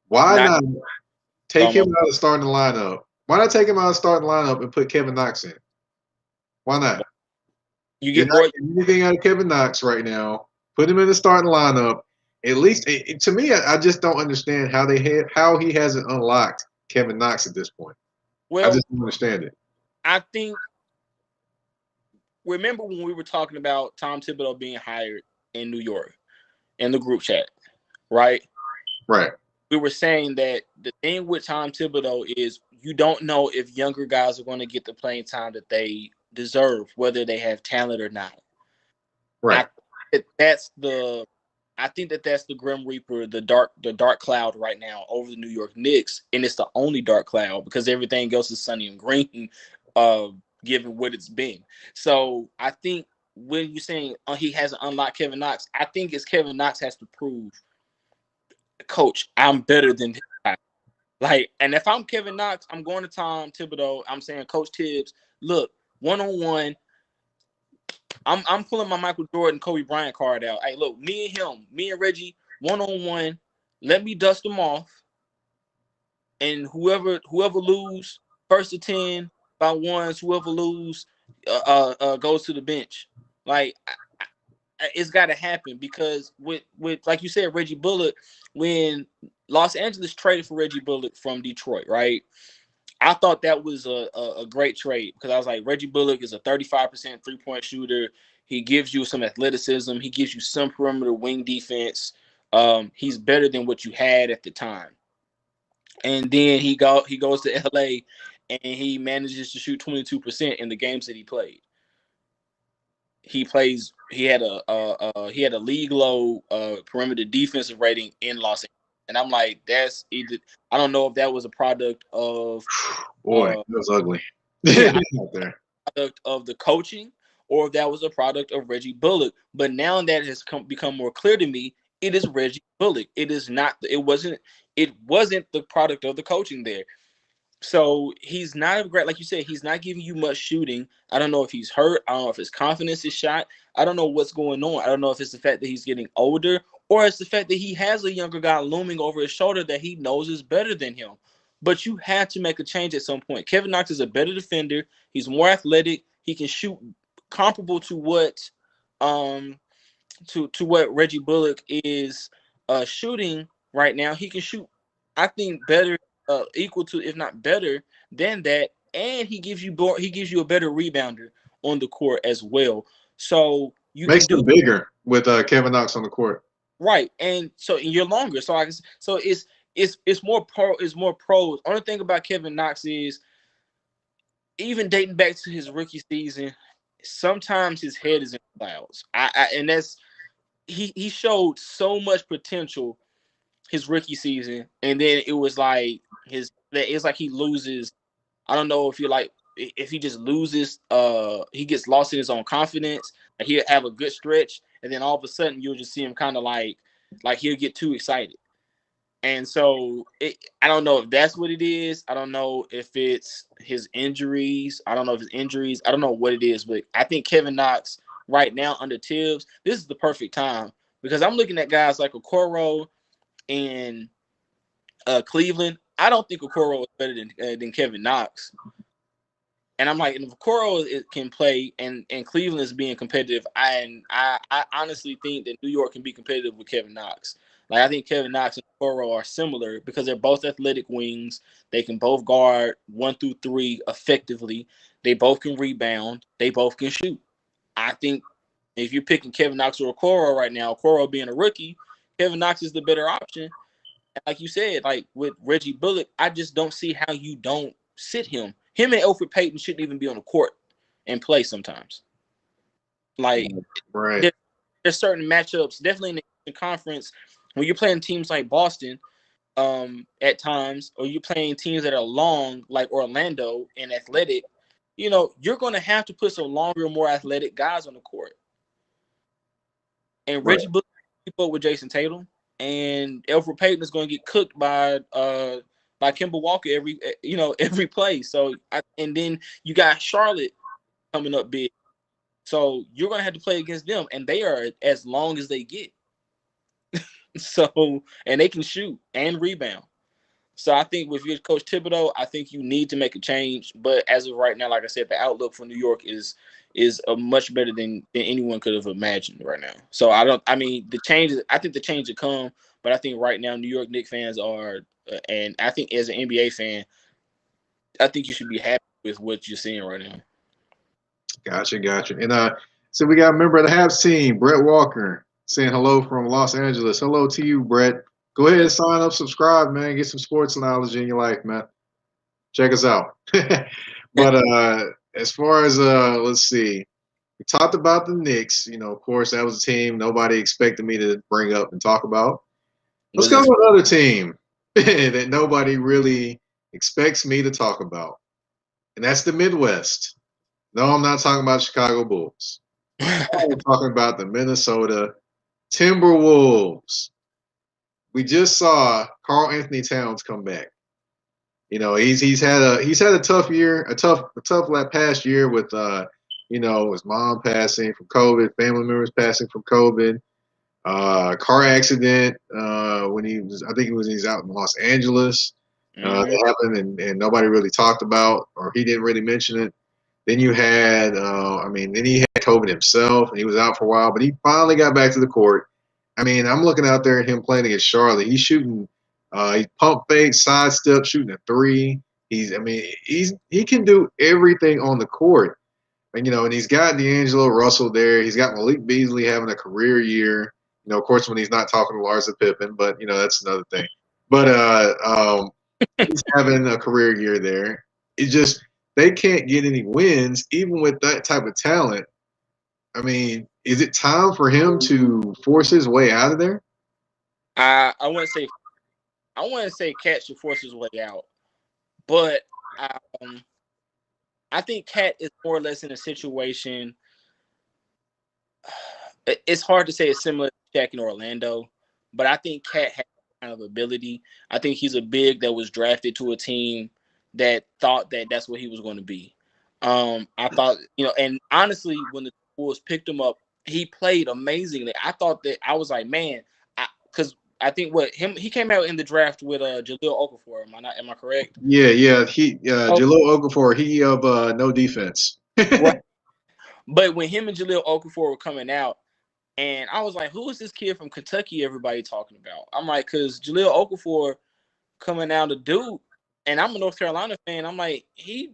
A: Why not take him out of the starting lineup? Why not take him out of the starting lineup and put Kevin Knox in? Why not? You're not getting anything out of Kevin Knox right now. Put him in the starting lineup. At least, to me, I just don't understand how he hasn't unlocked Kevin Knox at this point. Well, I just don't understand it.
B: I think. Remember when we were talking about Tom Thibodeau being hired in New York in the group chat, right?
A: Right.
B: We were saying that the thing with Tom Thibodeau is you don't know if younger guys are going to get the playing time that they deserve, whether they have talent or not.
A: Right.
B: I think that's the Grim Reaper, the dark cloud right now over the New York Knicks, and it's the only dark cloud because everything else is sunny and green, given what it's been. So I think when you're saying he hasn't unlocked Kevin Knox, I think it's Kevin Knox has to prove, Coach, I'm better than him. Like, and if I'm Kevin Knox, I'm going to Tom Thibodeau. I'm saying, Coach Tibbs, look, 1-on-1. I'm pulling my Michael Jordan, Kobe Bryant card out. Hey, look, me and Reggie, 1-on-1. Let me dust them off, and whoever lose first to 10 by ones, whoever lose goes to the bench. Like it's got to happen because with like you said, Reggie Bullock, when Los Angeles traded for Reggie Bullock from Detroit, right? I thought that was a great trade because I was like, Reggie Bullock is a 35% 3-point shooter. He gives you some athleticism. He gives you some perimeter wing defense. He's better than what you had at the time. And then he goes to LA and he manages to shoot 22% in the games that he played. He had a league low perimeter defensive rating in Los Angeles. And I'm like, that's either, I don't know if that was a product of
A: Boy, that was ugly.
B: Yeah, product of the coaching, or if that was a product of Reggie Bullock. But now that has become more clear to me, it is Reggie Bullock. It is not. It wasn't the product of the coaching there. So he's not a great, like you said, he's not giving you much shooting. I don't know if he's hurt. I don't know if his confidence is shot. I don't know what's going on. I don't know if it's the fact that he's getting older or it's the fact that he has a younger guy looming over his shoulder that he knows is better than him. But you have to make a change at some point. Kevin Knox is a better defender. He's more athletic. He can shoot comparable to what to what Reggie Bullock is shooting right now. He can shoot, I think, better, equal to, if not better than that, and he gives you a better rebounder on the court as well. So you
A: makes
B: can
A: them bigger with Kevin Knox on the court,
B: right? And you're longer. So it's more pros. Only thing about Kevin Knox is, even dating back to his rookie season, sometimes his head is in the clouds. And that's he showed so much potential his rookie season, and then it was like it's like he loses. I don't know if he just loses, he gets lost in his own confidence. He'll have a good stretch, and then all of a sudden you'll just see him kind of like he'll get too excited. And so I don't know if that's what it is. I don't know if it's his injuries. I don't know what it is, but I think Kevin Knox right now under Tibbs, this is the perfect time because I'm looking at guys like Okoro and Cleveland. I don't think Okoro is better than Kevin Knox. And I'm like, and if Okoro can play and Cleveland is being competitive, I honestly think that New York can be competitive with Kevin Knox. Like, I think Kevin Knox and Okoro are similar because they're both athletic wings. They can both guard 1 through 3 effectively. They both can rebound. They both can shoot. I think if you're picking Kevin Knox or Okoro right now, Okoro being a rookie, Kevin Knox is the better option. And like you said, like with Reggie Bullock, I just don't see how you don't sit him. Him and Elfrid Payton shouldn't even be on the court and play sometimes. Like,
A: right.
B: There's certain matchups, definitely in the conference, when you're playing teams like Boston at times, or you're playing teams that are long, like Orlando and athletic, you're going to have to put some longer, more athletic guys on the court. And Reggie Bullock keep up with Jason Tatum, and Elfrid Payton is going to get cooked by Kemba Walker every play. So and then you got Charlotte coming up big, so you're going to have to play against them, and they are as long as they get. So, and they can shoot and rebound. So I think with your coach Thibodeau, I think you need to make a change. But as of right now, like I said, the outlook for New York is a much better than anyone could have imagined right now. So I think the change will come, but I think right now New York Knicks fans are, and I think as an NBA fan, I think you should be happy with what you're seeing right now.
A: Gotcha. And so we got a member of the Habs team, Brett Walker, saying hello from Los Angeles. Hello to you, Brett. Go ahead and sign up, subscribe, man. Get some sports knowledge in your life, man. Check us out. But as far as let's see, we talked about the Knicks. Of course, that was a team nobody expected me to bring up and talk about. Let's go to another team that nobody really expects me to talk about, and that's the Midwest. No, I'm not talking about Chicago Bulls. I'm talking about the Minnesota Timberwolves. We just saw Karl Anthony Towns come back. He's had a tough year, a tough past year with his mom passing from COVID, family members passing from COVID, car accident when he's out in Los Angeles. That happened and nobody really talked about, or he didn't really mention it. Then you had, then he had COVID himself, and he was out for a while, but he finally got back to the court. I'm looking out there at him playing against Charlotte. He's shooting, he pump fake, sidestep, shooting a three. He can do everything on the court. And he's got D'Angelo Russell there. He's got Malik Beasley having a career year. Of course, when he's not talking to Larsa Pippen, but that's another thing. But he's having a career year there. It's just they can't get any wins, even with that type of talent. Is it time for him to force his way out of there?
B: I want to say Cat should force his way out, but I think Cat is more or less in a situation. It's hard to say it's similar to Shaq in Orlando, but I think Cat has kind of ability. I think he's a big that was drafted to a team that thought that that's what he was going to be. I thought, and honestly, when the Bulls picked him up, he played amazingly. I thought that I was like, man, because I think he came out in the draft with Jahlil Okafor. Am I correct?
A: Yeah. Jahlil Okafor, he of no defense.
B: Right. But when him and Jahlil Okafor were coming out, and I was like, who is this kid from Kentucky everybody talking about? I'm like, because Jahlil Okafor coming out of Duke, and I'm a North Carolina fan. I'm like, he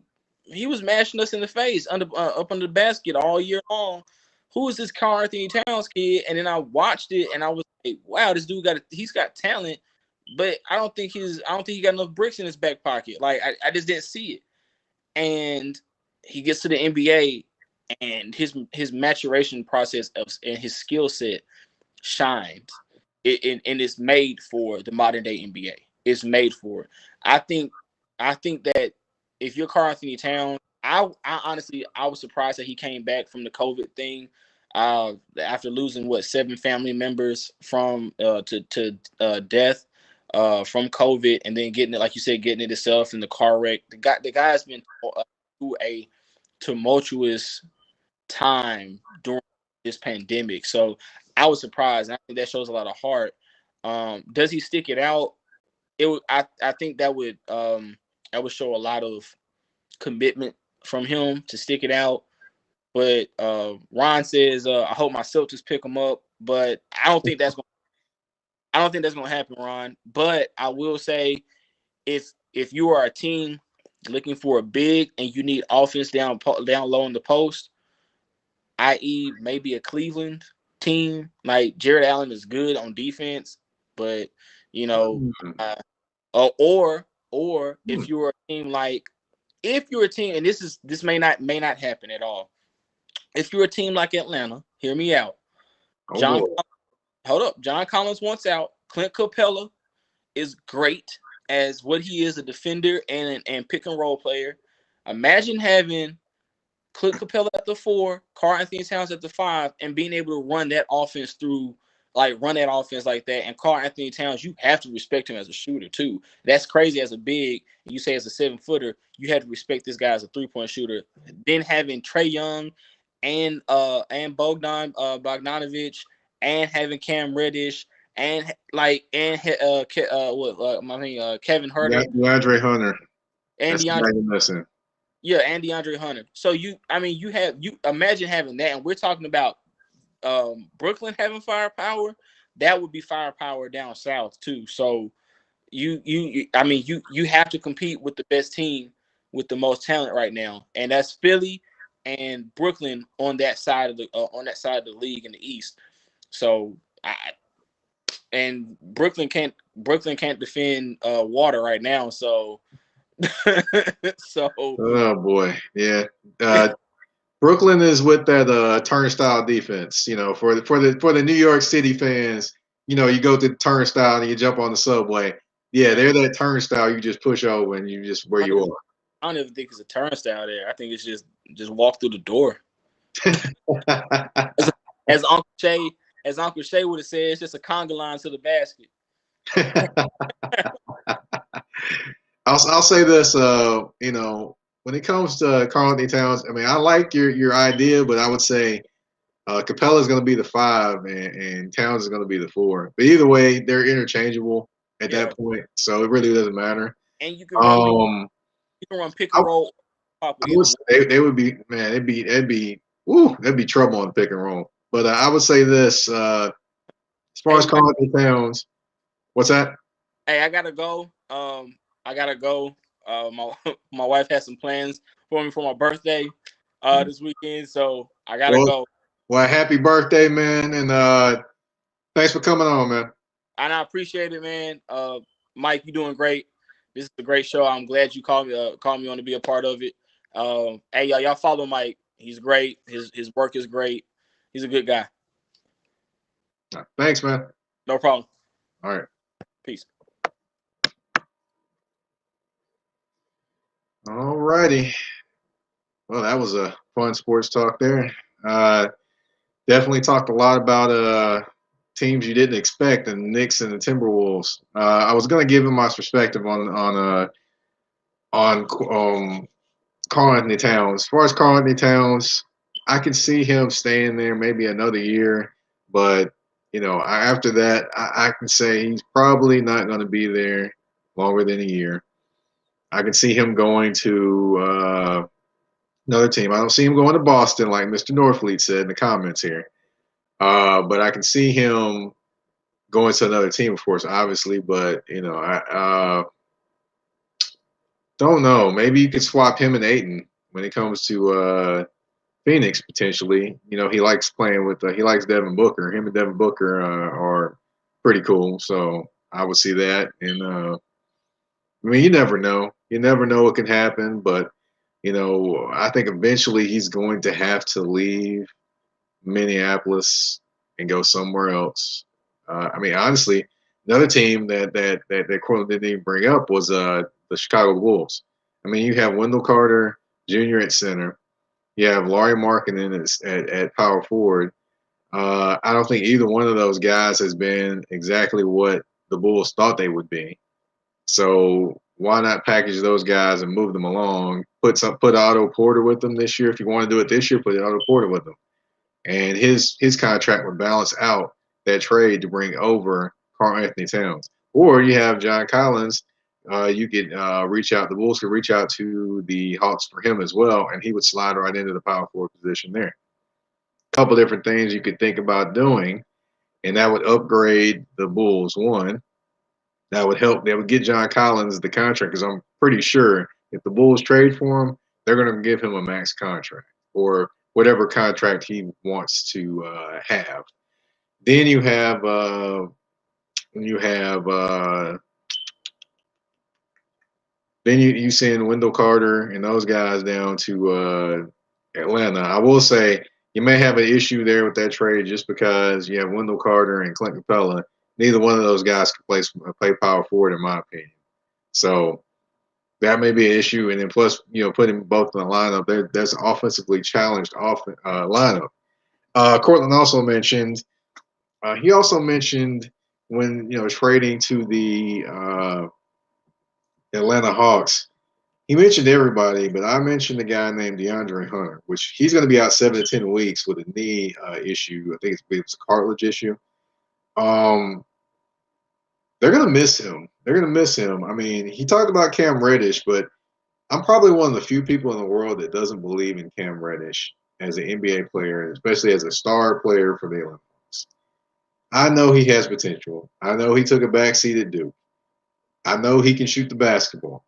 B: was mashing us in the face up under the basket all year long. Who is this Karl Anthony Towns kid? And then I watched it, and I was like, wow, this dude he's got talent, but I don't think he got enough bricks in his back pocket. Like I just didn't see it. And he gets to the NBA, and his maturation process and his skill set shines. And it's made for the modern day NBA. It's made for it. I think that if you're Karl Anthony Towns, I honestly was surprised that he came back from the COVID thing after losing 7 family members from to death from COVID, and then getting it himself in the car wreck. The guy has been through a tumultuous time during this pandemic, so I was surprised. I think that shows a lot of heart. Does he stick it out? I think that would show a lot of commitment from him to stick it out. But Ron says, I hope my Celtics pick him up, but I don't think that's gonna happen, Ron. But I will say, if you are a team looking for a big and you need offense down low in the post, i.e. maybe a Cleveland team, like Jared Allen is good on defense, but or if you're a team and this may not happen at all. If you're a team like Atlanta, hear me out. John Collins wants out. Clint Capella is great as what he is, a defender and pick and roll player. Imagine having Clint Capella at the 4, Karl Anthony Towns at the 5, and being able to run that offense like that. And Karl Anthony Towns, you have to respect him as a shooter too. That's crazy as a big. You say as a 7-footer, you have to respect this guy as a 3-point shooter. Then having Trae Young and Bogdan Bogdanovic, and having Cam Reddish Kevin Huerter,
A: DeAndre Hunter,
B: and DeAndre. Yeah, and DeAndre Hunter. So you imagine having that, and we're talking about Brooklyn having firepower. That would be firepower down south too. So you have to compete with the best team with the most talent right now, and that's Philly and Brooklyn on that side of the league in the East. So Brooklyn can't defend water right now. So.
A: Oh boy, yeah. Brooklyn is with that turnstile defense. For the New York City fans, you go to the turnstile and you jump on the subway. Yeah, they're that turnstile you just push over and you just where you are.
B: I don't even think it's a turnstile there. I think it's just walk through the door. as Uncle Shay would have said, it's just a conga line to the basket.
A: I'll say this. When it comes to Karl Anthony Towns, I mean, I like your idea, but I would say Capella is going to be the 5, and Towns is going to be the 4. But either way, they're interchangeable at
B: Yeah,
A: that point, so it really doesn't matter.
B: and you can run pick
A: I,
B: and roll pop
A: I
B: with
A: would
B: either
A: say
B: one.
A: they would be, man. That'd be trouble on the pick and roll. But I would say this: as far
B: Hey,
A: as
B: Mike.
A: Karl Anthony Towns, what's that?
B: Hey, I gotta go. I gotta go. My my wife has some plans for me for my birthday this weekend, so I gotta
A: Well,
B: go.
A: well, happy birthday, man, and thanks for coming on, man.
B: And I appreciate it, man. Mike, you doing great. This is a great show. I'm glad you called me on to be a part of it. Hey, y'all follow Mike. He's great. His work is great. He's a good guy.
A: Thanks, man.
B: No problem.
A: All right.
B: Peace.
A: All righty. Well, that was a fun sports talk there. Uh, Definitely talked a lot about teams you didn't expect, the Knicks and the Timberwolves. I was going to give him my perspective on Karl Anthony Towns. As far as Karl Anthony Towns, I can see him staying there maybe another year, but after that, I can say he's probably not going to be there longer than a year. I can see him going to another team. I don't see him going to Boston like Mr. Norfleet said in the comments here. But I can see him going to another team, of course, obviously. But I don't know. Maybe you could swap him and Aiton when it comes to Phoenix potentially. He likes playing with. He likes Devin Booker. Him and Devin Booker are pretty cool. So I would see that. And I mean, you never know. You never know what can happen. But I think eventually he's going to have to leave Minneapolis and go somewhere else. I mean, honestly, another team that Cortland didn't even bring up was the Chicago Bulls. I mean, you have Wendell Carter Jr. at center. You have Laurie Markkinen at power forward. I don't think either one of those guys has been exactly what the Bulls thought they would be. So why not package those guys and move them along? Put Otto Porter with them this year. If you want to do it this year, put Otto Porter with them. And his contract would balance out that trade to bring over Karl Anthony Towns. Or you have John Collins. You could reach out. The Bulls could reach out to the Hawks for him as well, and he would slide right into the power forward position there. A couple different things you could think about doing, and that would upgrade the Bulls. One, that would help. That would get John Collins the contract because I'm pretty sure if the Bulls trade for him, they're going to give him a max contract or whatever contract he wants to have. Then you have then you send Wendell Carter and those guys down to Atlanta. I will say you may have an issue there with that trade just because you have Wendell Carter and Clint Capella. Neither one of those guys can play power forward, in my opinion. So that may be an issue. And then plus, putting both in the lineup, that's an offensively challenged lineup. Cortland also mentioned. He also mentioned when trading to the Atlanta Hawks. He mentioned everybody, but I mentioned a guy named DeAndre Hunter, which he's going to be out 7 to 10 weeks with a knee issue. I think it's a cartilage issue. Um, they're going to miss him. They're going to miss him. I mean, he talked about Cam Reddish, but I'm probably one of the few people in the world that doesn't believe in Cam Reddish as an NBA player, especially as a star player for the Olympics. I know he has potential. I know he took a backseat at Duke. I know he can shoot the basketball.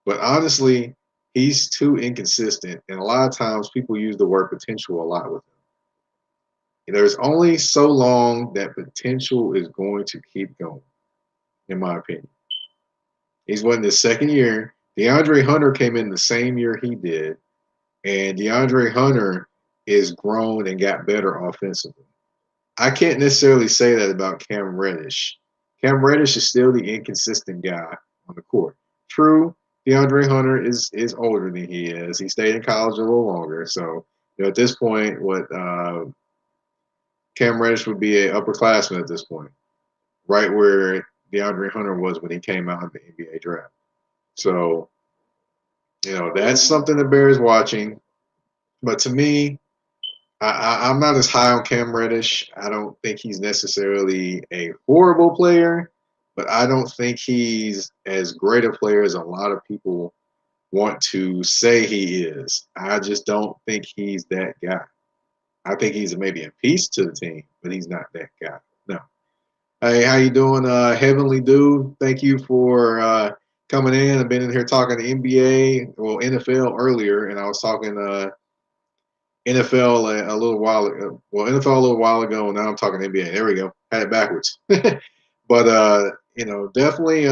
A: But honestly, he's too inconsistent. And a lot of times people use the word potential a lot with him. There's only so long that potential is going to keep going, in my opinion. He's in his second year. DeAndre Hunter came in the same year he did. And DeAndre Hunter is grown and got better offensively. I can't necessarily say that about Cam Reddish. Cam Reddish is still the inconsistent guy on the court. True, DeAndre Hunter is older than he is. He stayed in college a little longer. So at this point, what Cam Reddish would be an upperclassman at this point, right where DeAndre Hunter was when he came out of the NBA draft. So, that's something that bears watching. But to me, I'm not as high on Cam Reddish. I don't think he's necessarily a horrible player, but I don't think he's as great a player as a lot of people want to say he is. I just don't think he's that guy. I think he's maybe a piece to the team, but he's not that guy. No. Hey, how you doing, Heavenly Dude? Thank you for coming in. I've been in here talking to NBA, well, NFL earlier, and I was talking NFL a little while ago. Well, NFL a little while ago, and now I'm talking NBA. There we go. Had it backwards. But definitely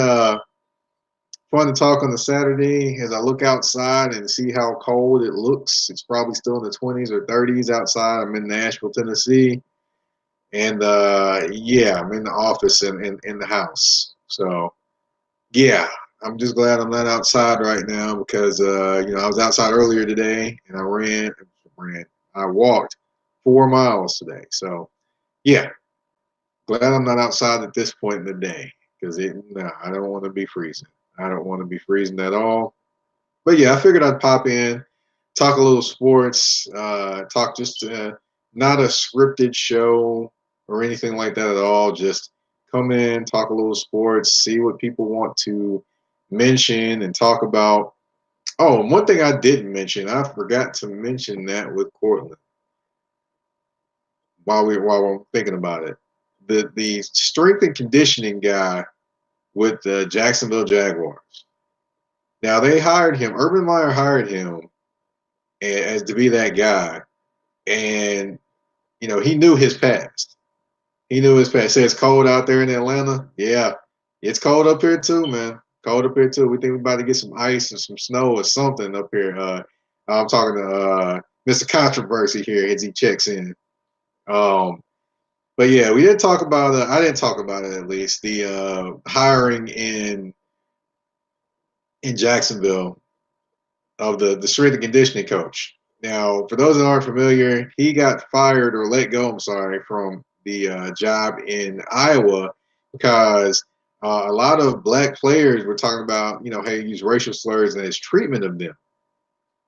A: fun to talk on the Saturday as I look outside and see how cold it looks. It's probably still in the 20s or 30s outside. I'm in Nashville, Tennessee. And yeah, I'm in the office and in the house. So yeah, I'm just glad I'm not outside right now because I was outside earlier today and I walked 4 miles today. So yeah, glad I'm not outside at this point in the day because I don't want to be freezing. I don't want to be freezing at all. But yeah, I figured I'd pop in, talk a little sports, talk just not a scripted show or anything like that at all. Just come in, talk a little sports, see what people want to mention and talk about. Oh, and one thing I didn't mention, I forgot to mention that with Cortland while I'm thinking about it. The strength and conditioning guy with the Jacksonville Jaguars. Now they hired him. Urban Meyer hired him as to be that guy, and he knew his past. He knew his past. Say it's cold out there in Atlanta. Yeah, it's cold up here too, man. Cold up here too. We think we're about to get some ice and some snow or something up here. I'm talking to Mr. Controversy here as he checks in. But yeah, we didn't talk about. I didn't talk about it at least. The hiring in Jacksonville of the strength and conditioning coach. Now, for those that aren't familiar, he got fired or let go. I'm sorry, from the job in Iowa because a lot of black players were talking about, hey, use racial slurs and his treatment of them.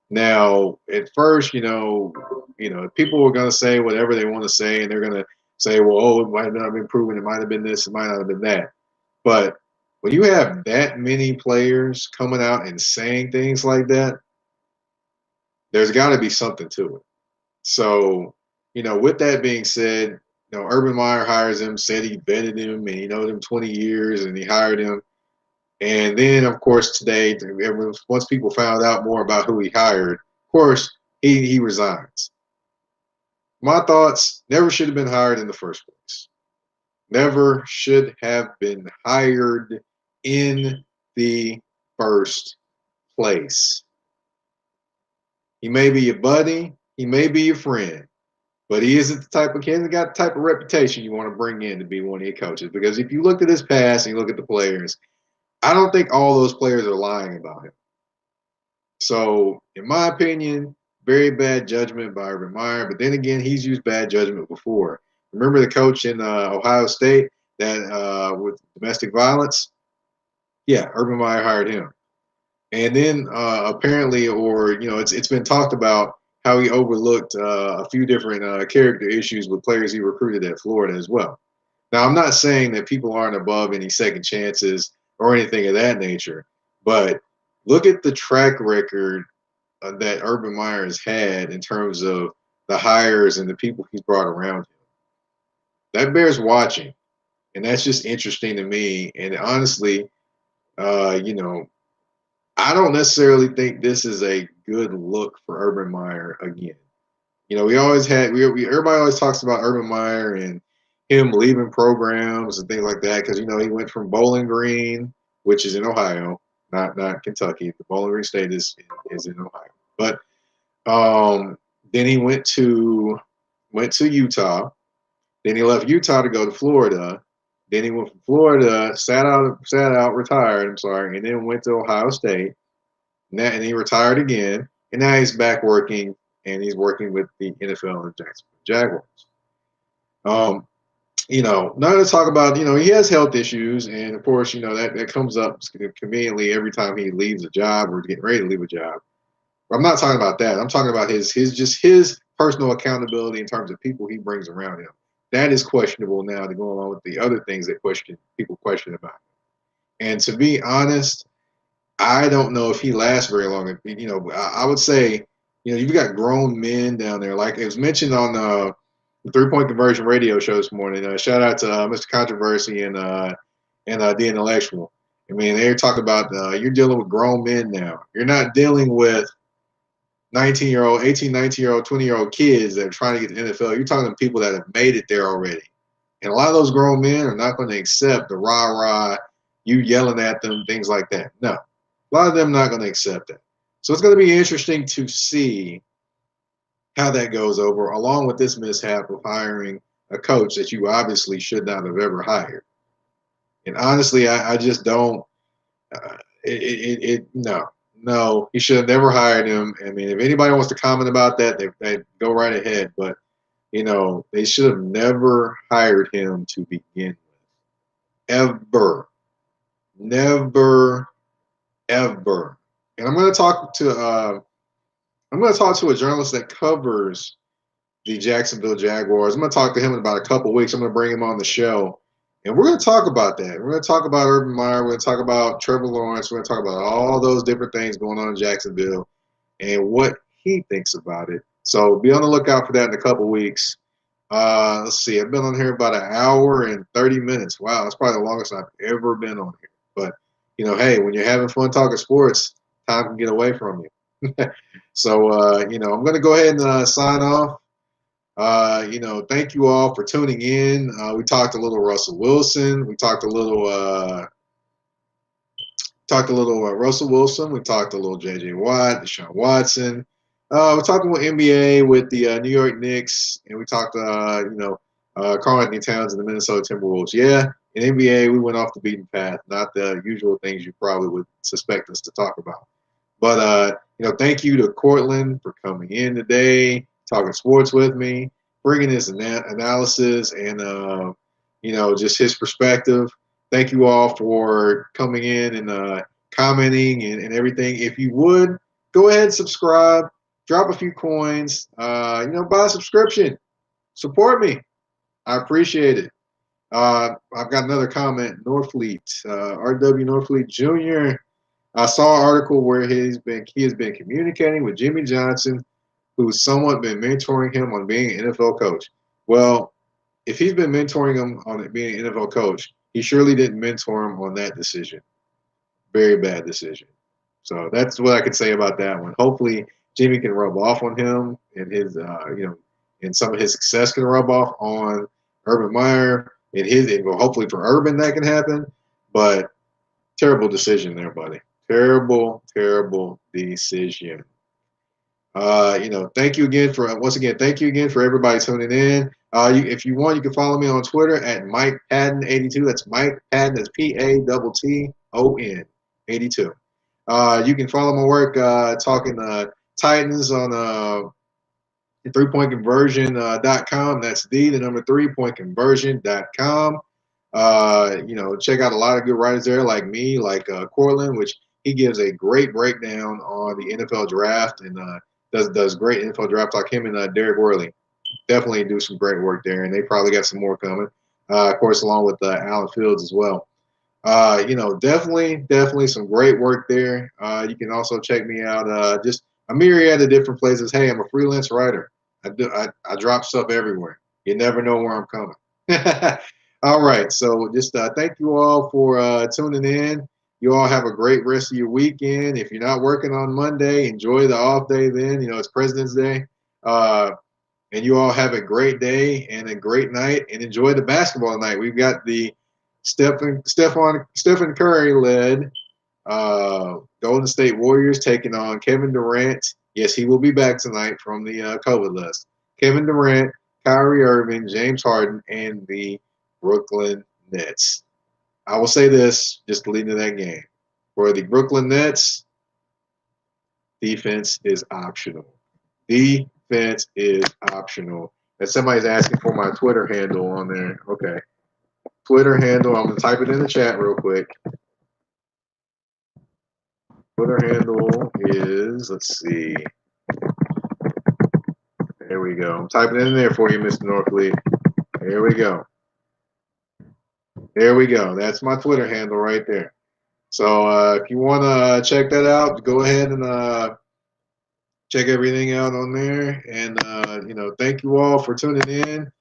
A: Now, at first, people were going to say whatever they want to say, and they're going to say, well, oh, it might not have been proven, it might have been this, it might not have been that. But when you have that many players coming out and saying things like that, there's got to be something to it. So, with that being said, Urban Meyer hires him, said he vetted him, and he knows him 20 years, and he hired him. And then, of course, today, once people found out more about who he hired, of course, he resigns. My thoughts, never should have been hired in the first place. Never should have been hired in the first place. He may be your buddy, he may be your friend, but he isn't the type of kid that got the type of reputation you want to bring in to be one of your coaches. Because if you look at his past and you look at the players, I don't think all those players are lying about him. So, in my opinion, very bad judgment by Urban Meyer. But then again, he's used bad judgment before. Remember the coach in Ohio State that with domestic violence? Yeah, Urban Meyer hired him. And then apparently, or it's been talked about how he overlooked a few different character issues with players he recruited at Florida as well. Now, I'm not saying that people aren't above any second chances or anything of that nature, but look at the track record that Urban Meyer has had in terms of the hires and the people he's brought around him. That bears watching, and that's just interesting to me. And honestly, I don't necessarily think this is a good look for Urban Meyer again. We always had everybody always talks about Urban Meyer and him leaving programs and things like that because he went from Bowling Green, which is in Ohio, not Kentucky. The Bowling Green State is in Ohio, but then he went to Utah. Then he left Utah to go to Florida. Then he went from Florida, sat out, retired. I'm sorry, and then went to Ohio State. And he retired again, and now he's back working, and he's working with the NFL and Jacksonville Jaguars. Not to talk about, he has health issues, and of course, that comes up conveniently every time he leaves a job or getting ready to leave a job. But I'm not talking about that. I'm talking about his personal accountability in terms of people he brings around him. That is questionable now to go along with the other things that people question about him. And to be honest, I don't know if he lasts very long. I would say, you've got grown men down there. Like it was mentioned on the 3 Point Conversion radio show this morning. Shout out to Mr. Controversy and The Intellectual. I mean, they're talking about you're dealing with grown men now. You're not dealing with 19-year-old, 18, 19-year-old, 20-year-old kids that are trying to get to the NFL. You're talking to people that have made it there already. And a lot of those grown men are not going to accept the rah-rah, you yelling at them, things like that. No. A lot of them not going to accept that. So it's going to be interesting to see how that goes over, along with this mishap of hiring a coach that you obviously should not have ever hired. And honestly, I just don't. No, he should have never hired him. I mean, if anybody wants to comment about that, they go right ahead. But they should have never hired him to begin with, ever, never, ever. And I'm going to talk to a journalist that covers the Jacksonville Jaguars. I'm going to talk to him in about a couple of weeks. I'm going to bring him on the show, and we're going to talk about that. We're going to talk about Urban Meyer. We're going to talk about Trevor Lawrence. We're going to talk about all those different things going on in Jacksonville and what he thinks about it. So be on the lookout for that in a couple of weeks. Let's see. I've been on here about an hour and 30 minutes. Wow, that's probably the longest I've ever been on here. But, hey, when you're having fun talking sports, time can get away from you. So, I'm going to go ahead and sign off. Thank you all for tuning in. We talked a little Russell Wilson. We talked a little Russell Wilson. We talked a little J.J. Watt, Deshaun Watson. We're talking with NBA with the New York Knicks, and we talked, Karl Anthony Towns and the Minnesota Timberwolves. Yeah, in NBA, we went off the beaten path, not the usual things you probably would suspect us to talk about. But, thank you to Cortland for coming in today, talking sports with me, bringing his analysis and, just his perspective. Thank you all for coming in and commenting and everything. If you would, go ahead and subscribe, drop a few coins, buy a subscription. Support me. I appreciate it. I've got another comment. Norfleet, R.W. Norfleet Jr., I saw an article where he has been communicating with Jimmy Johnson, who's somewhat been mentoring him on being an NFL coach. Well, if he's been mentoring him on being an NFL coach, he surely didn't mentor him on that decision. Very bad decision. So that's what I could say about that one. Hopefully, Jimmy can rub off on him, and his, and some of his success can rub off on Urban Meyer. Hopefully for Urban that can happen. But terrible decision there, buddy. Terrible, terrible decision. Thank you again for everybody tuning in. If you want, you can follow me on Twitter at Mike Patton 82. That's Mike Patton. That's PATTON 82. You can follow my work talking Titans on 3pointconversion.com. That's the number 3pointconversion.com. Check out a lot of good writers there, like me, like Cortland, which he gives a great breakdown on the NFL draft and does great NFL draft talk. Him and Derek Worley definitely do some great work there, and they probably got some more coming. Of course, along with Alan Fields as well. Definitely some great work there. You can also check me out just a myriad of different places. Hey, I'm a freelance writer. I drop stuff everywhere. You never know where I'm coming. All right, so just thank you all for tuning in. You all have a great rest of your weekend. If you're not working on Monday, enjoy the off day then. It's President's Day. And you all have a great day and a great night, and enjoy the basketball tonight. We've got the Stephen Curry-led Golden State Warriors taking on Kevin Durant. Yes, he will be back tonight from the COVID list. Kevin Durant, Kyrie Irving, James Harden, and the Brooklyn Nets. I will say this just to lead into that game. For the Brooklyn Nets, defense is optional. Defense is optional. And somebody's asking for my Twitter handle on there. Okay. Twitter handle. I'm going to type it in the chat real quick. Twitter handle is, let's see. There we go. I'm typing it in there for you, Mr. Norfleet. There we go. There we go. That's my Twitter handle right there. So if you want to check that out, go ahead and check everything out on there. And, thank you all for tuning in.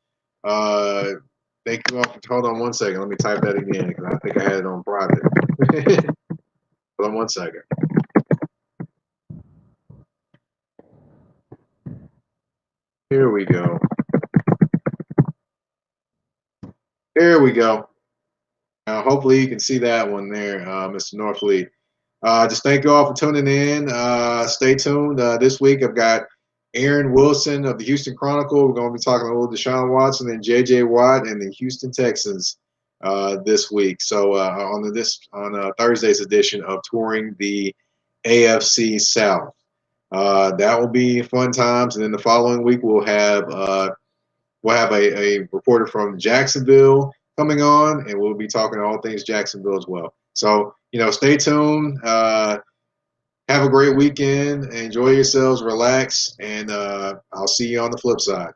A: Thank you all for, hold on one second. Let me type that again because I think I had it on private. Hold on one second. Here we go. There we go. Hopefully you can see that one there, Mr. Norfleet. Just thank you all for tuning in. Stay tuned. This week I've got Aaron Wilson of the Houston Chronicle. We're going to be talking a little Deshaun Watson and J.J. Watt and the Houston Texans this week. So on Thursday's edition of Touring the AFC South. That will be fun times. And then the following week we'll have a reporter from Jacksonville coming on, and we'll be talking all things Jacksonville as well. So, stay tuned. Have a great weekend. Enjoy yourselves. Relax. And I'll see you on the flip side.